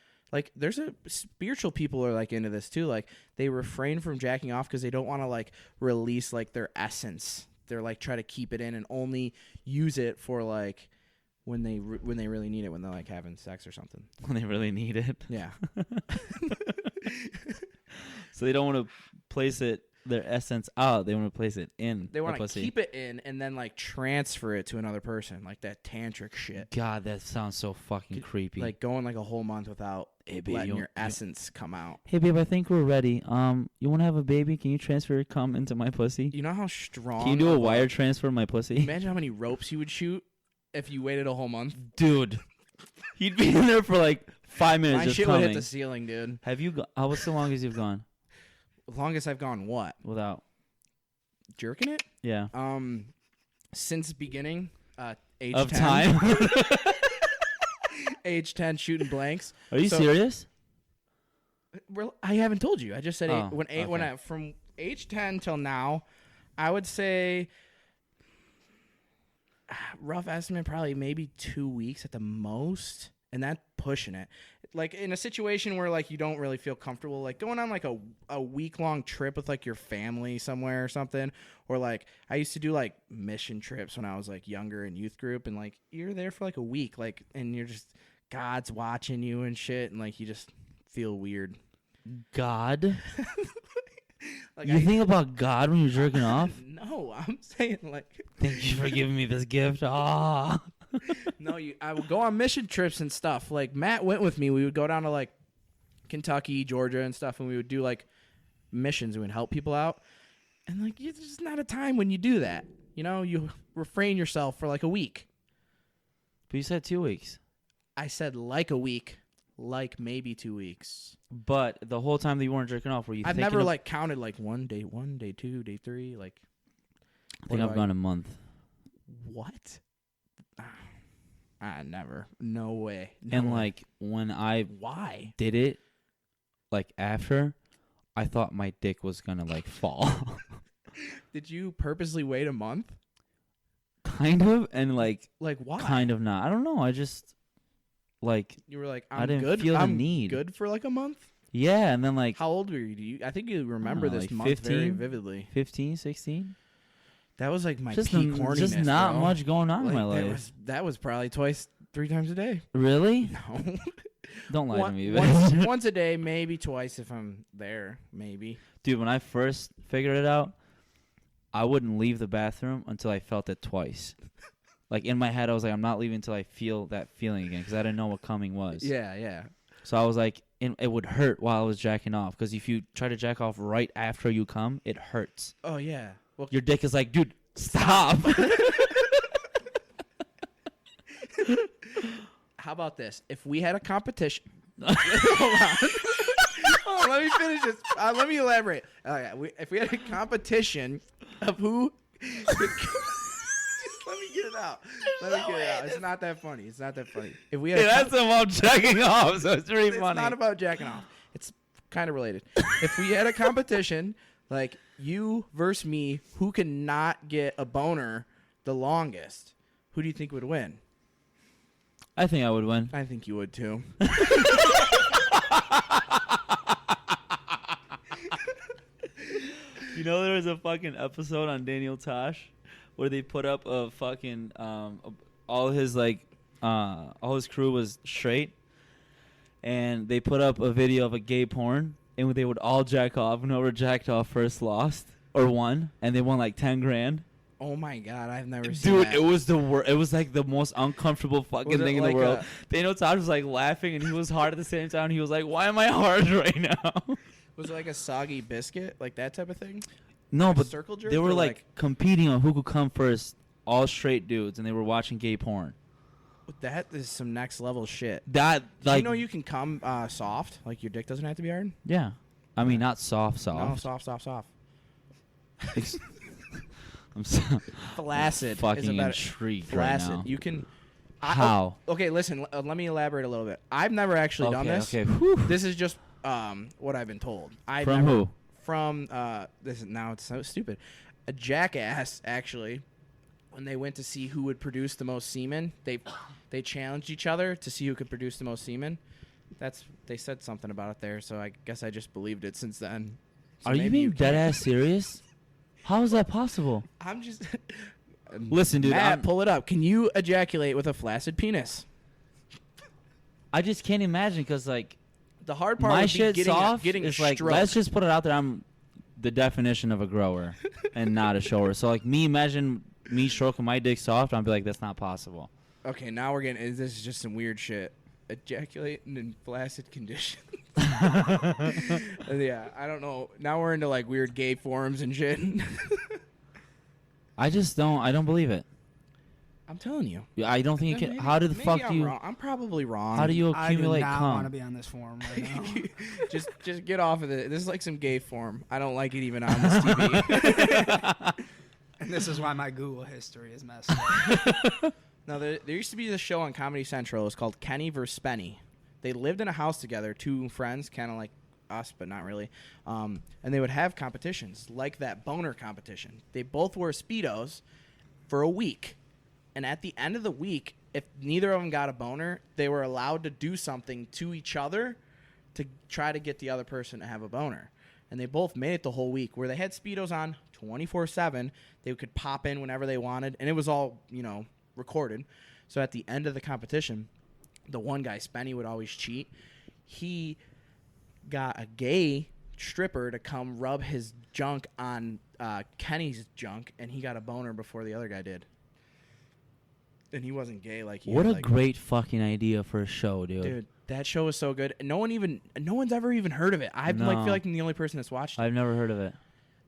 There's spiritual people are into this too. They refrain from jacking off because they don't want to release their essence. They're try to keep it in and only use it for when they really need it, when they're having sex or something. When they really need it. Yeah. So they don't want to place their essence out. They want to place it in. They want to pussy. keep it in and then transfer it to another person, that tantric shit. God, that sounds so fucking creepy. Going a whole month without letting your essence come out. Hey babe, I think we're ready. You want to have a baby? Can you transfer your cum into my pussy? You know how strong. Can you do a wire transfer in my pussy? Imagine how many ropes you would shoot if you waited a whole month. Dude, he'd be in there for 5 minutes My just shit coming. would hit the ceiling, dude. Have you? What's the longest you've gone Longest I've gone what? without? Jerking it? Yeah. Since beginning, age Of 10. time. Age 10 shooting blanks. Are you So- serious? Well, I haven't told you. I just said Oh, when okay. I from age 10 till now, I would say rough estimate probably maybe 2 weeks at the most, and that's pushing it. In a situation where you don't really feel comfortable, going on a week-long trip with your family somewhere or something, or I used to do mission trips when I was younger in youth group, and you're there for a week, and you're just God's watching you and shit, and you just feel weird. God. You think about God when you're jerking off? No, I'm saying Thank you for giving me this gift. Ah. no, I would go on mission trips and stuff. Matt went with me. We would go down to Kentucky, Georgia, and stuff, and we would do missions. We would help people out, and there's just not a time when you do that. You refrain yourself for a week. But you said 2 weeks. I said a week. like maybe 2 weeks. But the whole time that you weren't jerking off, were you? I've thinking never of, like counted like day 1, day 2, day 3. Like, I think I've gone a month. what? Never. No way. No And way. like when I Why? did it, like after, I thought my dick was gonna like fall. Did you purposely wait a month? Kind of, and like Like why? kind of not. I don't know. I just like You were like, I I'm didn't good. feel the I'm need. good for like a month. yeah, and then like How old were you? I think you remember know, this like month very 15? vividly. 15, 16. That was like my Just peak horniness. just not bro. much going on in my Like, life. that was probably 3 times a day. Really? No. Don't lie to me. once a day, maybe twice if I'm there, maybe. Dude, when I first figured it out, I wouldn't leave the bathroom until I felt it twice. Like in my head, I was like, I'm not leaving until I feel that feeling again because I didn't know what coming was. Yeah. So I was like, it would hurt while I was jacking off because if you try to jack off right after you come, it hurts. Oh yeah. Well, Your dick is like, dude, stop. how about this? If we had a competition, hold on. Hold on, let me finish this. Let me elaborate. If we had a competition of who, just let me get it out. It's not that funny. If we had, That's about jacking off, so it's really funny. It's not about jacking off. It's kind of related. If we had a competition, like you versus me, who can not get a boner the longest? Who do you think would win? I think I would win. I think you would too. You know, there was a fucking episode on Daniel Tosh where they put up a fucking all his crew was straight, and they put up a video of a gay porn, and they would all jack off, and whoever jacked off first lost or won, and they won like 10 grand. Oh my god, I've never seen Dude, that. it was the worst. It was like the most uncomfortable fucking thing in the world. Daniel Tosh was like laughing, and he was hard at the same time. He was like, "Why am I hard right now?" Was it like a soggy biscuit, like that type of thing? No, Like a but circle jerk they were or like competing on who could come first. All straight dudes, and they were watching gay porn. that is some next level shit. That Do like you know you can come soft? Like your dick doesn't have to be hard? yeah. I mean, not soft. No, soft. I'm so Flaccid. fucking is a better, intrigued flaccid. right now. You can. How? Okay, listen. Let me elaborate a little bit. I've never actually done this. Okay. Whew. This is just what I've been told. From who? From this is now it's so stupid. A jackass actually. When they went to see who would produce the most semen, they challenged each other to see who could produce the most semen. They said something about it there, so I guess I just believed it since then. So Are you being dead ass serious? How is that possible? I'm just Listen, dude. Matt, pull it up. Can you ejaculate with a flaccid penis? I just can't imagine because like The hard part my would be shit getting soft. getting It's like stroked. let's just put it out there. I'm the definition of a grower and not a shower. So like imagine me stroking my dick soft. I'd be like, that's not possible. Okay, now we're getting. This is just some weird shit. Ejaculating in flaccid condition. Yeah, I don't know. Now we're into like weird gay forums and shit. I don't believe it. I'm telling you. I don't think you can. Maybe- How did the maybe fuck I'm do you? wrong. I'm probably wrong. How do you I do accumulate not want to cum? be on this forum right now. just get off of it. This is like some gay form. I don't like it even on this TV. And this is why my Google history is messed up. No, there used to be this show on Comedy Central. It was called Kenny vs. Spenny. They lived in a house together, two friends, kind of like us, but not really. And they would have competitions, like that boner competition. They both wore Speedos for a week. And at the end of the week, if neither of them got a boner, they were allowed to do something to each other to try to get the other person to have a boner. And they both made it the whole week, where they had Speedos on 24/7. They could pop in whenever they wanted, and it was all, recorded. So at the end of the competition, the one guy, Spenny, would always cheat. He got a gay stripper to come rub his junk on Kenny's junk, and he got a boner before the other guy did. And he wasn't gay like he What had, a great fucking idea for a show, dude. dude. That show was so good. No one's ever even heard of it. I No. feel like I'm the only person that's watched it. I've never heard of it.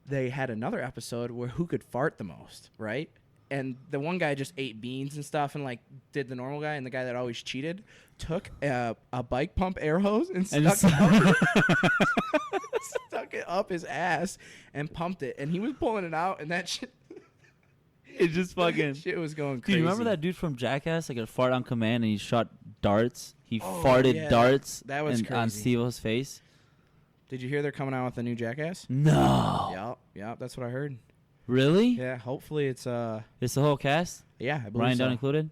They had another episode where who could fart the most, right? and the one guy just ate beans and stuff and like did the normal guy, and the guy that always cheated took a bike pump air hose and stuck it up his ass and pumped it, and he was pulling it out, and that shit. It just fucking shit was going Dude, crazy. you remember that dude from Jackass? Like a fart on command, and he shot darts. He farted darts. That was crazy. On Steve-O's face. Did you hear they're coming out with a new Jackass? No. Yep, that's what I heard. Really? Yeah, hopefully it's It's the whole cast. Yeah, I believe Ryan so. Dunn included.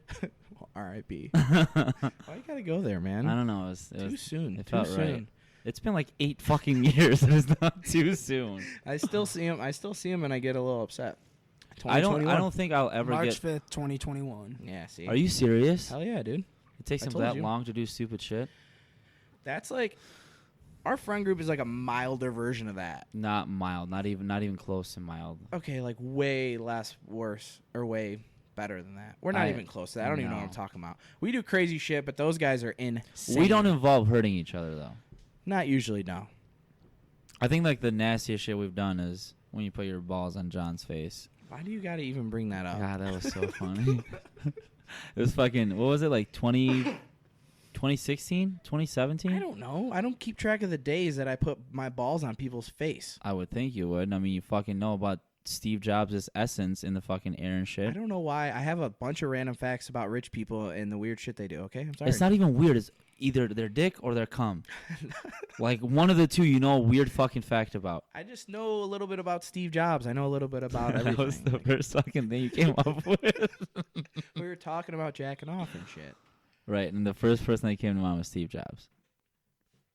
R.I.P. Why you gotta go there, man? I don't know. It too was soon. It Too felt soon. right. It's been like 8 fucking years. It's not too soon. I still see him, and I get a little upset. I don't think I'll ever March get. 5th, 2021. Yeah, see. Are you serious? Hell yeah, dude. It takes I him told that you. long to do stupid shit. That's like our friend group is like a milder version of that. Not mild. Not even close to mild. Okay, like way less worse or way better than that. We're not even close to that. I don't even know what I'm talking about. We do crazy shit, but those guys are insane. We don't involve hurting each other though. Not usually, no. I think like the nastiest shit we've done is when you put your balls on John's face. Why do you got to even bring that up? God, that was so funny. It was fucking, what was it, like 2016? 2017? I don't know. I don't keep track of the days that I put my balls on people's face. I would think you would. I mean, you fucking know about Steve Jobs' essence in the fucking air and shit. I don't know why. I have a bunch of random facts about rich people and the weird shit they do, okay? I'm sorry. It's not even weird. It's either their dick or their cum. Like, one of the two you know a weird fucking fact about. I just know a little bit about Steve Jobs. I know a little bit about everything. That was the first fucking thing you came up with. We were talking about jacking off and shit. Right, and the first person that came to mind was Steve Jobs.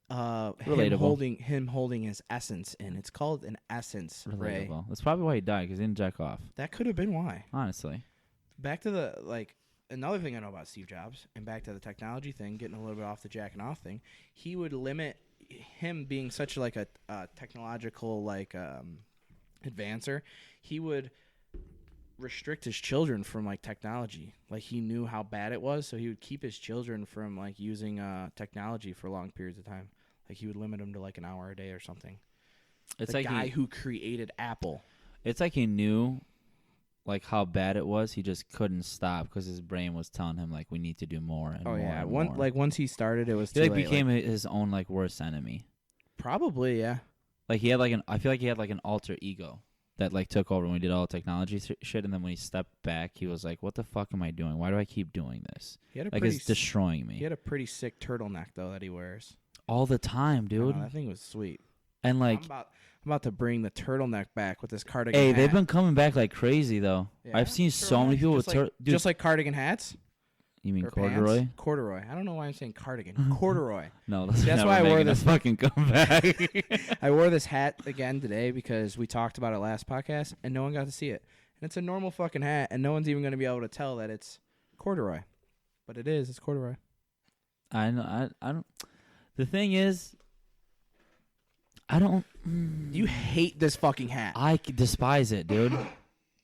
Relatable. Him holding his essence in. It's called an essence, Ray. Relatable. That's probably why he died, because he didn't jack off. That could have been why. Honestly. Back to the, like, another thing I know about Steve Jobs, and back to the technology thing, getting a little bit off the jacking off thing, he would limit him being such like a technological, like, advancer. He would restrict his children from like technology. Like he knew how bad it was, so he would keep his children from like using technology for long periods of time. Like he would limit them to like an hour a day or something. It's the like guy who created Apple. It's like he knew like how bad it was. He just couldn't stop because his brain was telling him like we need to do more and more. And more. Like once he started, it was he too like late. became his own like worst enemy. Probably, yeah. Like he had like I feel like he had like an alter ego that like took over when we did all the technology shit, and then when he stepped back, he was like, "What the fuck am I doing? Why do I keep doing this? He had a like it's destroying me." He had a pretty sick turtleneck though that he wears all the time, dude. That thing was sweet. And like, I'm about to bring the turtleneck back with this cardigan. Hey, hat. they've been coming back like crazy though. Yeah, I've seen so many people with just like cardigan hats. You mean or corduroy? Pants? Corduroy. I don't know why I'm saying cardigan. Corduroy. No, that's why I wore this fucking comeback. I wore this hat again today because we talked about it last podcast and no one got to see it. And it's a normal fucking hat and no one's even going to be able to tell that it's corduroy. But it is. It's corduroy. I know. I don't. The thing is, I don't. You hate this fucking hat. I despise it, dude.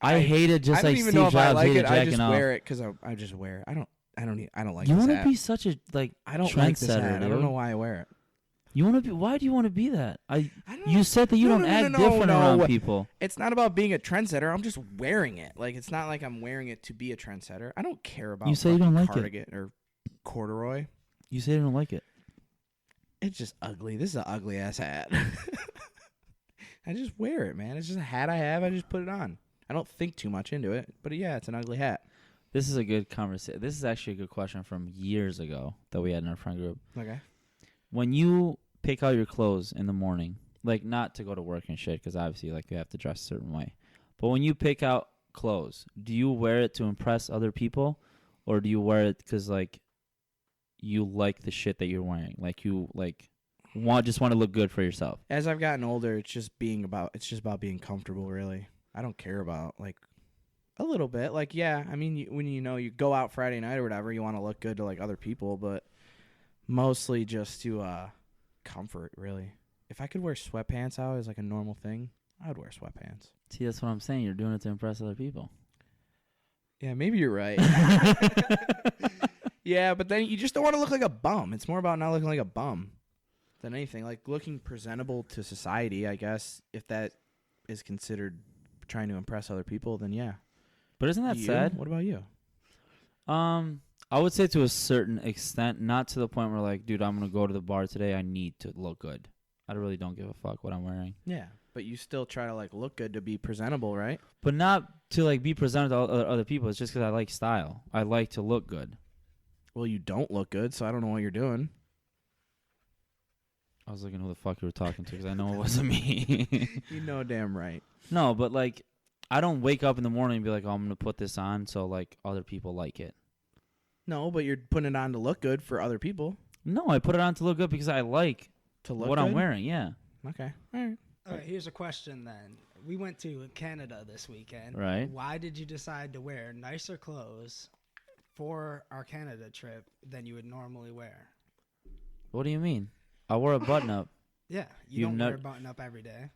I hate it just like Steve Jobs hated jacking off. I just wear it because I just wear it. I don't like you this hat. You want to be such a like I don't like this hat. Dude. I don't know why I wear it. You want to be? Why do you want to be that? You said that you don't act different around people. It's not about being a trendsetter. I'm just wearing it. Like it's not like I'm wearing it to be a trendsetter. I don't care about. You say you don't like cardigan or corduroy. You say you don't like it. It's just ugly. This is an ugly ass hat. I just wear it, man. It's just a hat I have. I just put it on. I don't think too much into it, but yeah, it's an ugly hat. This is a good conversation. This is actually a good question from years ago that we had in our friend group. Okay. When you pick out your clothes in the morning, like not to go to work and shit, because obviously like you have to dress a certain way, but when you pick out clothes, do you wear it to impress other people, or do you wear it because like you like the shit that you're wearing, like you like just want to look good for yourself? As I've gotten older, it's just about being comfortable, really. I don't care about like a little bit. Like, yeah, I mean, when you go out Friday night or whatever, you want to look good to like other people, but mostly just to comfort, really. If I could wear sweatpants out as like a normal thing, I would wear sweatpants. See, that's what I'm saying. You're doing it to impress other people. Yeah, maybe you're right. Yeah, but then you just don't want to look like a bum. It's more about not looking like a bum than anything. Like looking presentable to society, I guess, if that is considered trying to impress other people, then yeah. But isn't that You? sad? What about you? I would say to a certain extent, not to the point where like, dude, I'm gonna go to the bar today. I need to look good. I really don't give a fuck what I'm wearing. Yeah, but you still try to like look good to be presentable, right? But not to like be presented to other people. It's just because I like style. I like to look good. Well, you don't look good, so I don't know what you're doing. I was looking who the fuck you were talking to because I know it wasn't me. You know damn right. No, but like, I don't wake up in the morning and be like, oh, I'm gonna put this on so like other people like it. No, but you're putting it on to look good for other people. No, I put it on to look good because I like To look what good? I'm wearing. Yeah. Okay. All right. All right, here's a question then. We went to Canada this weekend. Right. Why did you decide to wear nicer clothes for our Canada trip than you would normally wear? What do you mean? I wore a button up. Yeah, you You've don't not- wear a button up every day.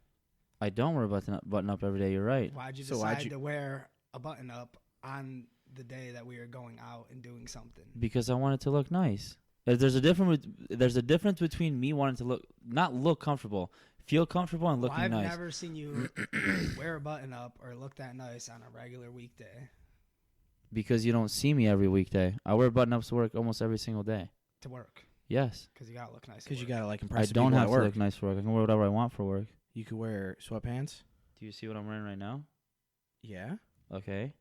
I don't wear a button up every day. You're right. Why'd you So decide why'd you- to wear a button up on the day that we were going out and doing something? Because I wanted to look nice. There's a difference between me wanting to not look comfortable, feel comfortable, and looking I've nice. never seen you wear a button up or look that nice on a regular weekday Because you don't see me every weekday. I wear button ups to work almost every single day. to work Yes. because you gotta look nice. Because you got gotta like I impress. don't people have at to work. look nice for work. I can wear whatever I want for work. You could wear sweatpants. Do you see what I'm wearing right now? Yeah. Okay.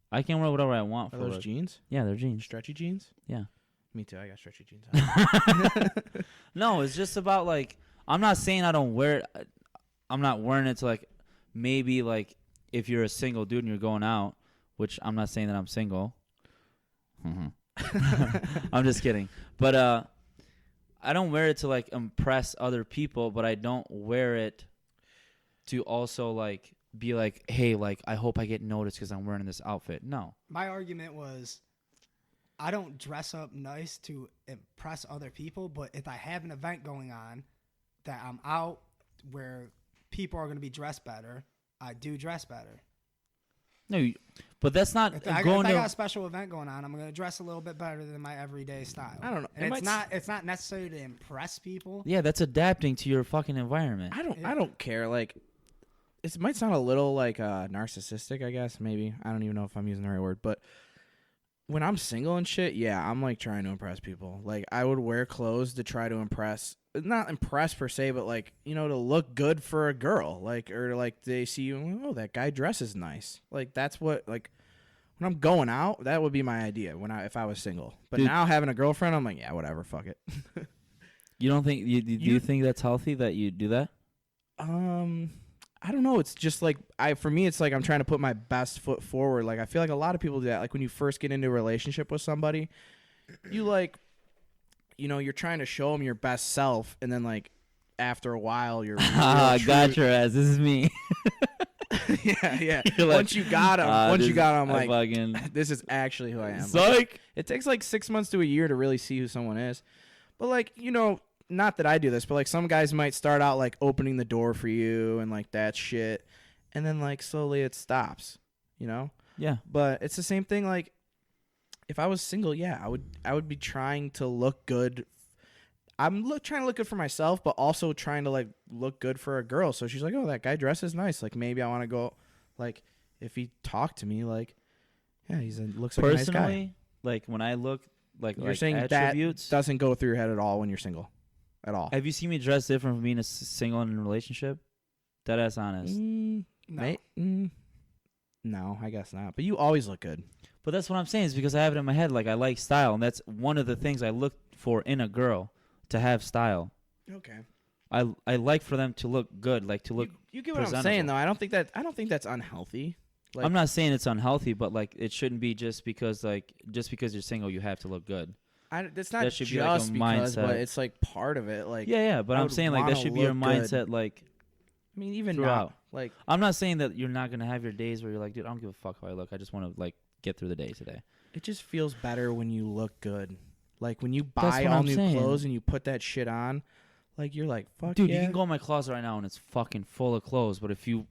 I can wear whatever I want Are for those work. jeans? Yeah, they're jeans. Stretchy jeans? Yeah. Me too. I got stretchy jeans on. No, it's just about like, I'm not saying I don't wear it. I'm not wearing it to like, maybe like if you're a single dude and you're going out, which I'm not saying that I'm single. I'm just kidding. But I don't wear it to like impress other people, but I don't wear it to also like be like, hey, like I hope I get noticed because I'm wearing this outfit. No. My argument was, I don't dress up nice to impress other people, but if I have an event going on that I'm out where people are going to be dressed better, I do dress better. No, but that's not If I going got a to. special event going on, I'm going to dress a little bit better than my everyday style. I don't know. And it's not necessarily to impress people. Yeah, that's adapting to your fucking environment. I don't care. Like, it might sound a little like narcissistic, I guess. Maybe I don't even know if I'm using the right word, but when I'm single and shit, yeah, I'm like trying to impress people. Like, I would wear clothes to try to impress, not impress per se, but like, you know, to look good for a girl. Like, or like they see you, oh, that guy dresses nice. Like, that's what, like, when I'm going out, that would be my idea if I was single. But Dude. now having a girlfriend, I'm like, yeah, whatever, fuck it. You don't think do you think that's healthy that you do that? I don't know. It's just like for me, it's like I'm trying to put my best foot forward. Like, I feel like a lot of people do that. Like, when you first get into a relationship with somebody, you like, you know, you're trying to show them your best self, and then like after a while, you're Ah, got your ass. This is me. yeah. You're like, Once you got them, I'm like, fucking this is actually who I am. Like, psych. it takes like 6 months to a year to really see who someone is. But like, you know, not that I do this, but like some guys might start out like opening the door for you and like that shit, and then like slowly it stops, you know? Yeah. But it's the same thing. Like, if I was single, yeah, I would be trying to look good. I'm trying to look good for myself, but also trying to like look good for a girl. So she's like, oh, that guy dresses nice. Like, maybe I want to go. Like, if he talked to me, like, yeah, looks like a nice guy. Personally, like when I look like You're like saying attributes, that doesn't go through your head at all when you're single, at all. have you seen me dress different from being single and in a relationship? Dead ass honest. No. No, I guess not. But you always look good. But that's what I'm saying is because I have it in my head. Like I like style, and that's one of the things I look for in a girl, to have style. Okay. I like for them to look good, like to look. You get what I'm presentable. saying, though. I don't think that's unhealthy. Like, I'm not saying it's unhealthy, but like it shouldn't be just because you're single, you have to look good. It's not That just should be like a because, but mindset. it's like part of it. Like, Yeah, but I I'm would saying like that wanna should be your look good. mindset. Like I mean, even throughout. now, like, I'm not saying that you're not gonna have your days where you're like, dude, I don't give a fuck how I look. I just want to like get through the day today. it just feels better when you look good. Like, when you That's buy what all I'm new saying. clothes and you put that shit on, like, you're like, fuck Dude, yeah. you can go in my closet right now and it's fucking full of clothes. But if you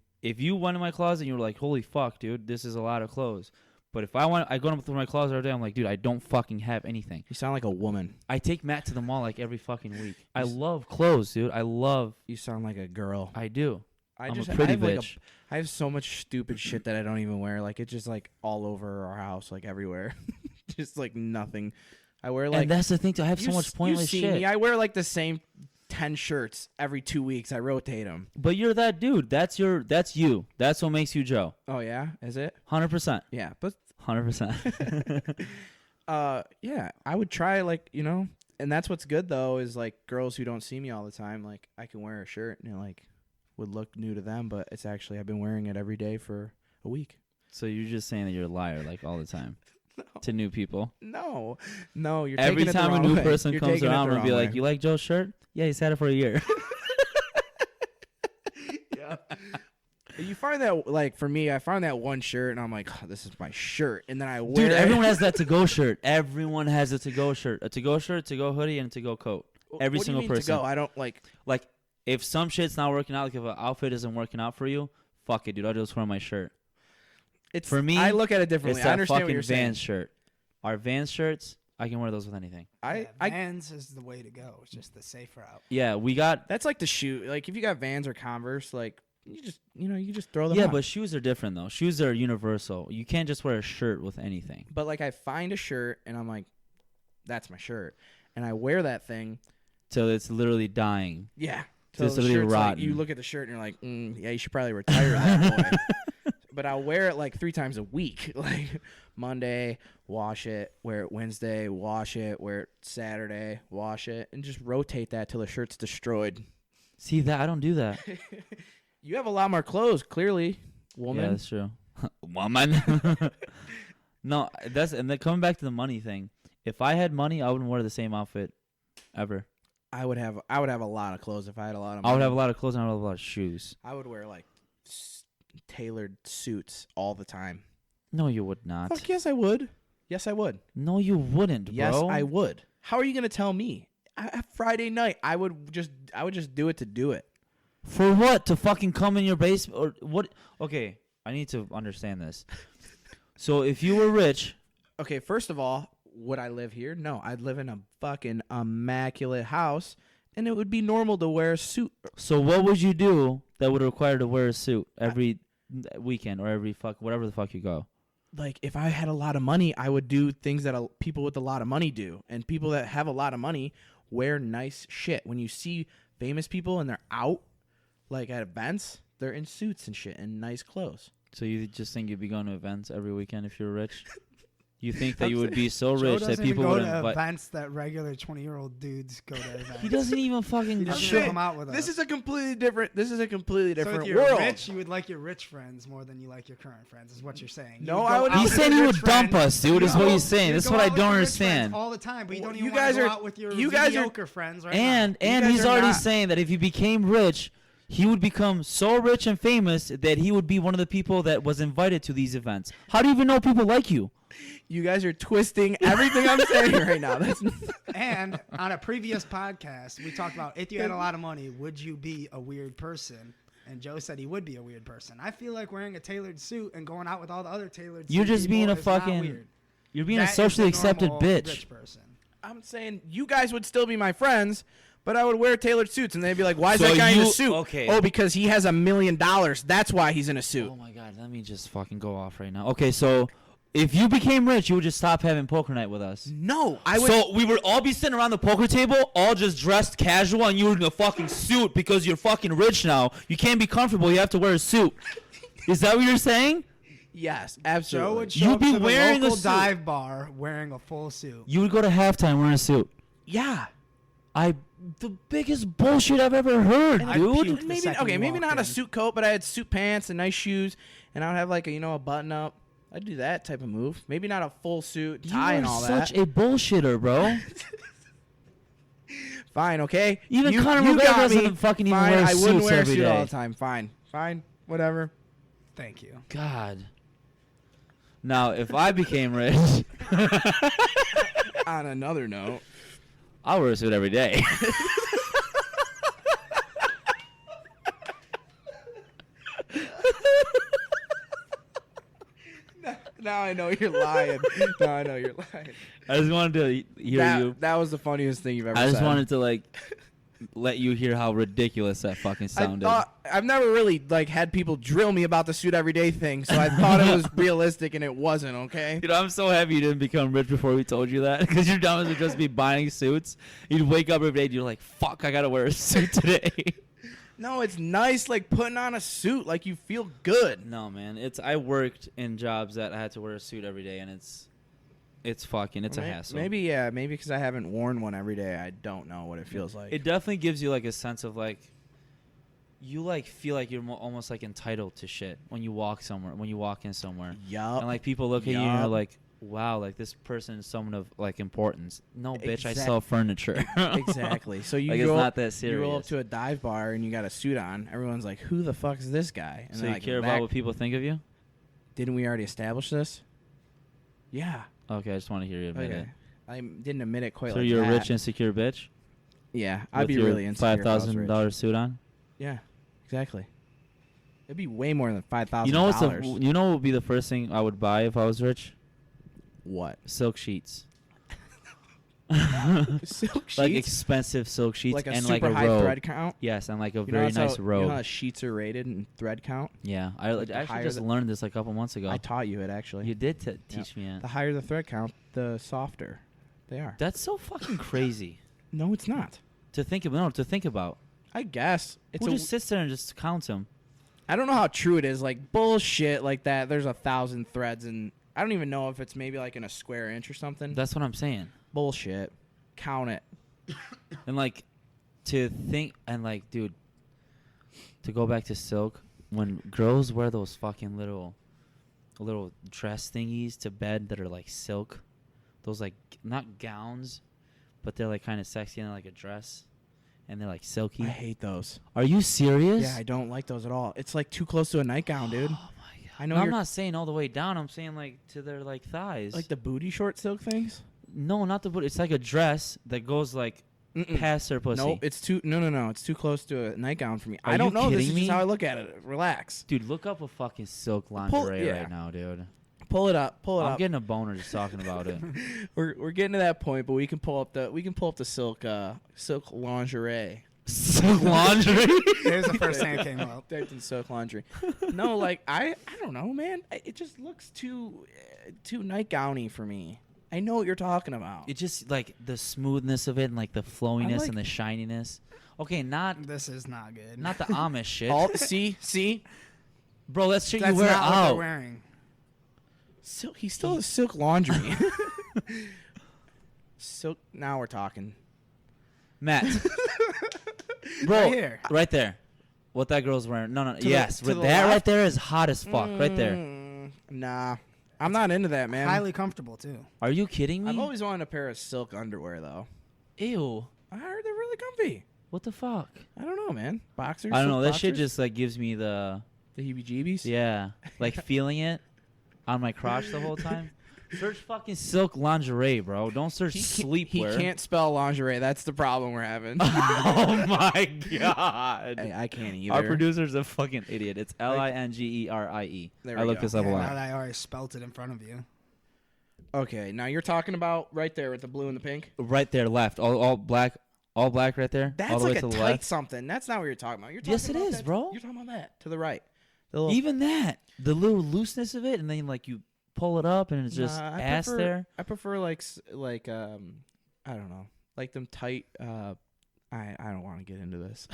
went in my closet and you were like, holy fuck, dude, this is a lot of clothes. But if I go through my closet every day, I'm like, dude, I don't fucking have anything. You sound like a woman. I take Matt to the mall like every fucking week. I love clothes, dude. You sound like a girl. I do. I I'm just a pretty I have bitch. I have so much stupid shit that I don't even wear. Like it's just like all over our house, like everywhere. Just like nothing. I wear like and that's the thing. Too. I have so you much pointless see shit. me. I wear like the same 10 shirts every 2 weeks. I rotate them. But you're that dude. That's you. That's what makes you Joe. Oh yeah, is it? 100%. Yeah, but 100%. yeah, I would try like and that's what's good though is like girls who don't see me all the time. Like I can wear a shirt and it like would look new to them, but it's actually I've been wearing it every day for a week. So you're just saying that you're a liar like all the time to new people. No, you're Every taking it the time a wrong new way. person You're comes taking it around the and be wrong like, way. "You like Joe's shirt? Yeah, he's had it for a year." Yeah. You find that like for me, I find that one shirt and I'm like, oh, this is my shirt, and then I wear Dude, it. everyone has that to-go shirt. Everyone has a to-go shirt, a to-go shirt, to-go hoodie, and a to-go coat. Every What do you single mean person. To go? I don't like. Like, if some shit's not working out, like if an outfit isn't working out for you, fuck it, dude. I'll just wear my shirt. It's For me, I look at it differently. It's I that understand fucking what you're saying. Vans shirt. Our Vans shirts, I can wear those with anything. Yeah, I Vans is the way to go. It's just the safe route. Yeah, we got. that's like the shoe. Like if you got Vans or Converse, like you just throw them. Yeah, on. but shoes are different though. Shoes are universal. You can't just wear a shirt with anything. But like I find a shirt and I'm like, that's my shirt, and I wear that thing. Till it's literally dying. Yeah, Till it's the literally shirt's like- rotten. you look at the shirt and you're like, yeah, you should probably retire that boy. But I'll wear it like 3 times a week. Like Monday, wash it. Wear it Wednesday, wash it. Wear it Saturday, wash it, and just rotate that till the shirt's destroyed. See that? I don't do that. You have a lot more clothes, clearly, Yeah, woman. that's true. Woman. No, that's and then coming back to the money thing. If I had money, I wouldn't wear the same outfit ever. I would have a lot of clothes if I had a lot of money. I would have a lot of clothes and I would have a lot of shoes. I would wear like tailored suits all the time. No, you would not. Fuck yes, I would. Yes, I would. No, you wouldn't, bro. Yes, I would. How are you gonna tell me? Friday night, I would just do it to do it. For what? To fucking come in your basement or what? Okay, I need to understand this. So if you were rich, Okay, first of all, would I live here? No, I'd live in a fucking immaculate house, and it would be normal to wear a suit. so what would you do that would require to wear a suit every weekend or every whatever the fuck you go? Like, if I had a lot of money, I would do things that people with a lot of money do, and people that have a lot of money wear nice shit. When you see famous people and they're out, like at events, they're in suits and shit and nice clothes. So you just think you'd be going to events every weekend if you were rich? You think that I'm you would be so Joe rich that doesn't people even would go to invite? events that regular 20-year-old dudes go to events. He doesn't even fucking He doesn't show. come out with us. This is a completely different So if you're world. rich, you would like your rich friends more than you like your current friends, is what you're saying. You No, would I go would- out He's with saying your he rich would dump friend. us, dude. Is You what go- he's saying. you This is go what I out with don't your rich friends understand. all the time, but you Well, don't you even guys want to are- go out with your you guys are- mediocre friends right And You guys he's are already not- saying that if he became rich, he would become so rich and famous that he would be one of the people that was invited to these events. How do you even know people like you? You guys are twisting everything I'm saying right now. That's now. And on a previous podcast, we talked about if you had a lot of money, would you be a weird person? And Joe said he would be a weird person. I feel like wearing a tailored suit and going out with all the other tailored You're suit just being people a is not fucking- weird. You're being That a is socially the accepted normal bitch. rich person. I'm saying you guys would still be my friends, but I would wear tailored suits, and they'd be like, "Why is So that guy in a you- suit?" okay. Oh, because he has $1 million. That's why he's in a suit. Oh my god, let me just fucking go off right now. Okay, so if you became rich, you would just stop having poker night with us. No, I would. So we would all be sitting around the poker table, all just dressed casual, and you were in a fucking suit because you're fucking rich now. You can't be comfortable. You have to wear a suit. Is that what you're saying? yes, Joe absolutely. would show You'd up be to the wearing a local suit. dive bar wearing a full suit. You would go to halftime wearing a suit. Yeah, The biggest bullshit I've ever heard, I dude. puked the maybe second okay, you maybe walked not a in. suit coat, but I had suit pants and nice shoes, and I would have like a button up. I'd do that type of move. Maybe not a full suit, You tie, are and all such that. a bullshitter, bro. Fine, okay. Even you, Conor you McGregor got doesn't me. fucking even Fine, wear I wouldn't suits wear a every suit all day. the time. Fine, whatever. Thank you. God. Now, if I became rich, On another note, I'll wear a suit every day. now I know you're lying. Now I know you're lying. I just wanted to hear you. That was the funniest thing you've ever I said. just wanted to like let you hear how ridiculous that fucking sounded. I've never really like had people drill me about the suit everyday thing, so I thought it was realistic, and it wasn't. Okay. Dude, I'm so happy you didn't become rich before we told you that, because your dumbass would just be buying suits. You'd wake up every day and you're like, fuck, I gotta wear a suit today. No, it's nice, like putting on a suit, like you feel good. No, man, I worked in jobs that I had to wear a suit every day, and it's a hassle. Maybe because I haven't worn one every day, I don't know what it feels like. It definitely gives you like a sense of like, you like feel like you're almost like entitled to shit when you walk in somewhere. Yup. And like people look at you and you're like, wow, like this person is someone of like importance. No, bitch, I sell furniture. Exactly. So you like it's not that serious. You roll up to a dive bar and you got a suit on. Everyone's like, "Who the fuck is this guy?" And so you like, care about what people think of you? Didn't we already establish this? Yeah. Okay, I just want to hear you admit it. I didn't admit it quite. So like you're that. a rich, insecure bitch. Yeah, I'd be really insecure. $5,000 suit on. Yeah, exactly. It'd be way more than $5,000. You know what would be the first thing I would buy if I was rich? What? Silk sheets. Silk sheets? Like expensive silk sheets like a and super like a high robe. thread count. Yes, and like a You know very that's nice how, robe. You know how sheets are rated in thread count? Yeah, I Like the actually higher just the- learned this like a couple months ago. I taught you it actually. You did teach me it. The higher the thread count, the softer they are. That's so fucking crazy No, it's not. to think about. No, to think about. I guess it's Who just sits there and just counts them? I don't know how true it is. Like bullshit like that. There's 1,000 threads, and I don't even know if it's maybe like in a square inch or something. That's what I'm saying. Bullshit. Count it. And like to think and like, dude, to go back to silk, when girls wear those fucking little dress thingies to bed that are like silk, those like not gowns, but they're like kind of sexy and like a dress, and they're like silky. I hate those. Are you serious? Yeah, I don't like those at all. It's like too close to a nightgown, dude. Oh my god. I know No, I'm you're not saying all the way down. I'm saying like to their like thighs. like the booty short silk things. No, not the booty. It's like a dress that goes like past their pussy. Nope, it's too no. It's too close to a nightgown for me. Are I don't you know. This kidding is me? just how I look at it. Relax. Dude, look up a fucking silk lingerie right now, dude. Pull it up. Pull it I'm up. getting a boner just talking about it. We're getting to that point, but we can pull up the silk lingerie. Silk lingerie? There's the first thing that came up. Typed in silk lingerie. No, like I don't know, man. It just looks too nightgowny for me. I know what you're talking about. It just like the smoothness of it and like the flowiness like- and the shininess. Okay, not This is not good. the Amish shit. See, Bro, that's shit That's you wear not what they're out. wearing. silk. He still has silk laundry. Silk. Now we're talking. Matt. Bro, Right here. right there. What that girl's wearing. No. the- Yes, to the that right left? there is hot as fuck. Right there. Nah, I'm not into that, man. Highly comfortable too. Are you kidding me? I've always wanted a pair of silk underwear though. Ew. I heard they're really comfy. What the fuck? I don't know, man. Boxers. I don't silk know. That shit boxers? just like gives me the the heebie-jeebies. yeah, like feeling it on my crotch the whole time. Search fucking silk lingerie, bro. Don't search He sleepwear. can't spell lingerie. That's the problem we're having. Oh my god. Hey, I can't either. Our producer's a fucking idiot. It's Lingerie. There I we looked go. this up a Yeah, now lot. that I already spelt it in front of you. Okay, now you're talking about right there with the blue and the pink. Right there, left. All black right there. That's all the way like to a the tight left. something. That's not what you're talking about. You're talking Yes, it about is, that- bro. You're talking about that to the right. The little, Even that, the little looseness of it, and then like you pull it up, and it's just Nah, ass there. I prefer like I don't know, like them tight. I don't want to get into this.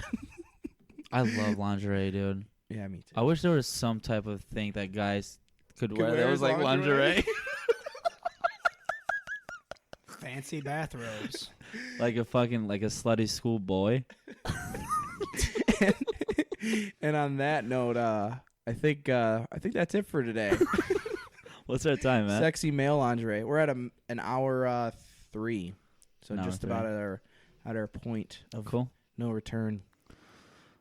I love lingerie, dude. Yeah, me too. I wish there was some type of thing that guys could wear that wear was as like lingerie? lingerie. Fancy bathrobes. Like a fucking like a slutty school boy. And on that note, I think that's it for today. What's our time, man? Sexy male lingerie. We're at an hour 3, so An hour just 3. about at our point of Cool. no return.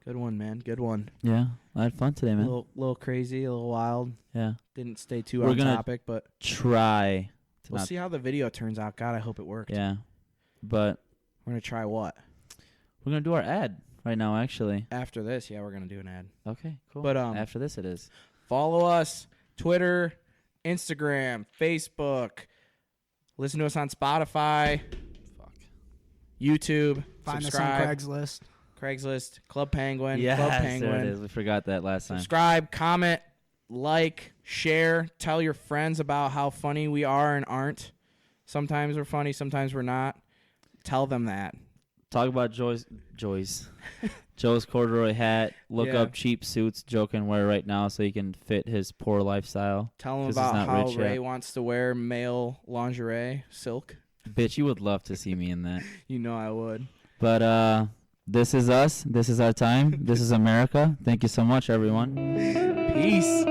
Good one, man. Good one. Yeah, I had fun today, A man. little crazy, a little wild. Yeah. Didn't stay too We're on gonna topic, but Try to we'll not. see how the video turns out. God, I hope it worked. Yeah, but We're gonna try what we're gonna do our ad right now, actually. after this? Yeah, we're gonna do an ad. Okay, cool. But after this, it is. follow us: Twitter, Instagram, Facebook. Listen to us on Spotify. Fuck. YouTube. Find subscribe. us on Craigslist. Craigslist, Club Penguin, Yes, Club there Penguin. it is. We forgot that last time. Subscribe, comment, like, share, tell your friends about how funny we are and aren't. Sometimes we're funny, sometimes we're not. Tell them that. Talk about Joe's corduroy hat. Look Yeah. up cheap suits Joe can wear right now so he can fit his poor lifestyle. Tell them 'Cause he's about not how rich Ray yet. wants to wear male lingerie, silk. Bitch, you would love to see me in that. You know I would. But this is us. This is our time. This is America. Thank you so much, everyone. Peace.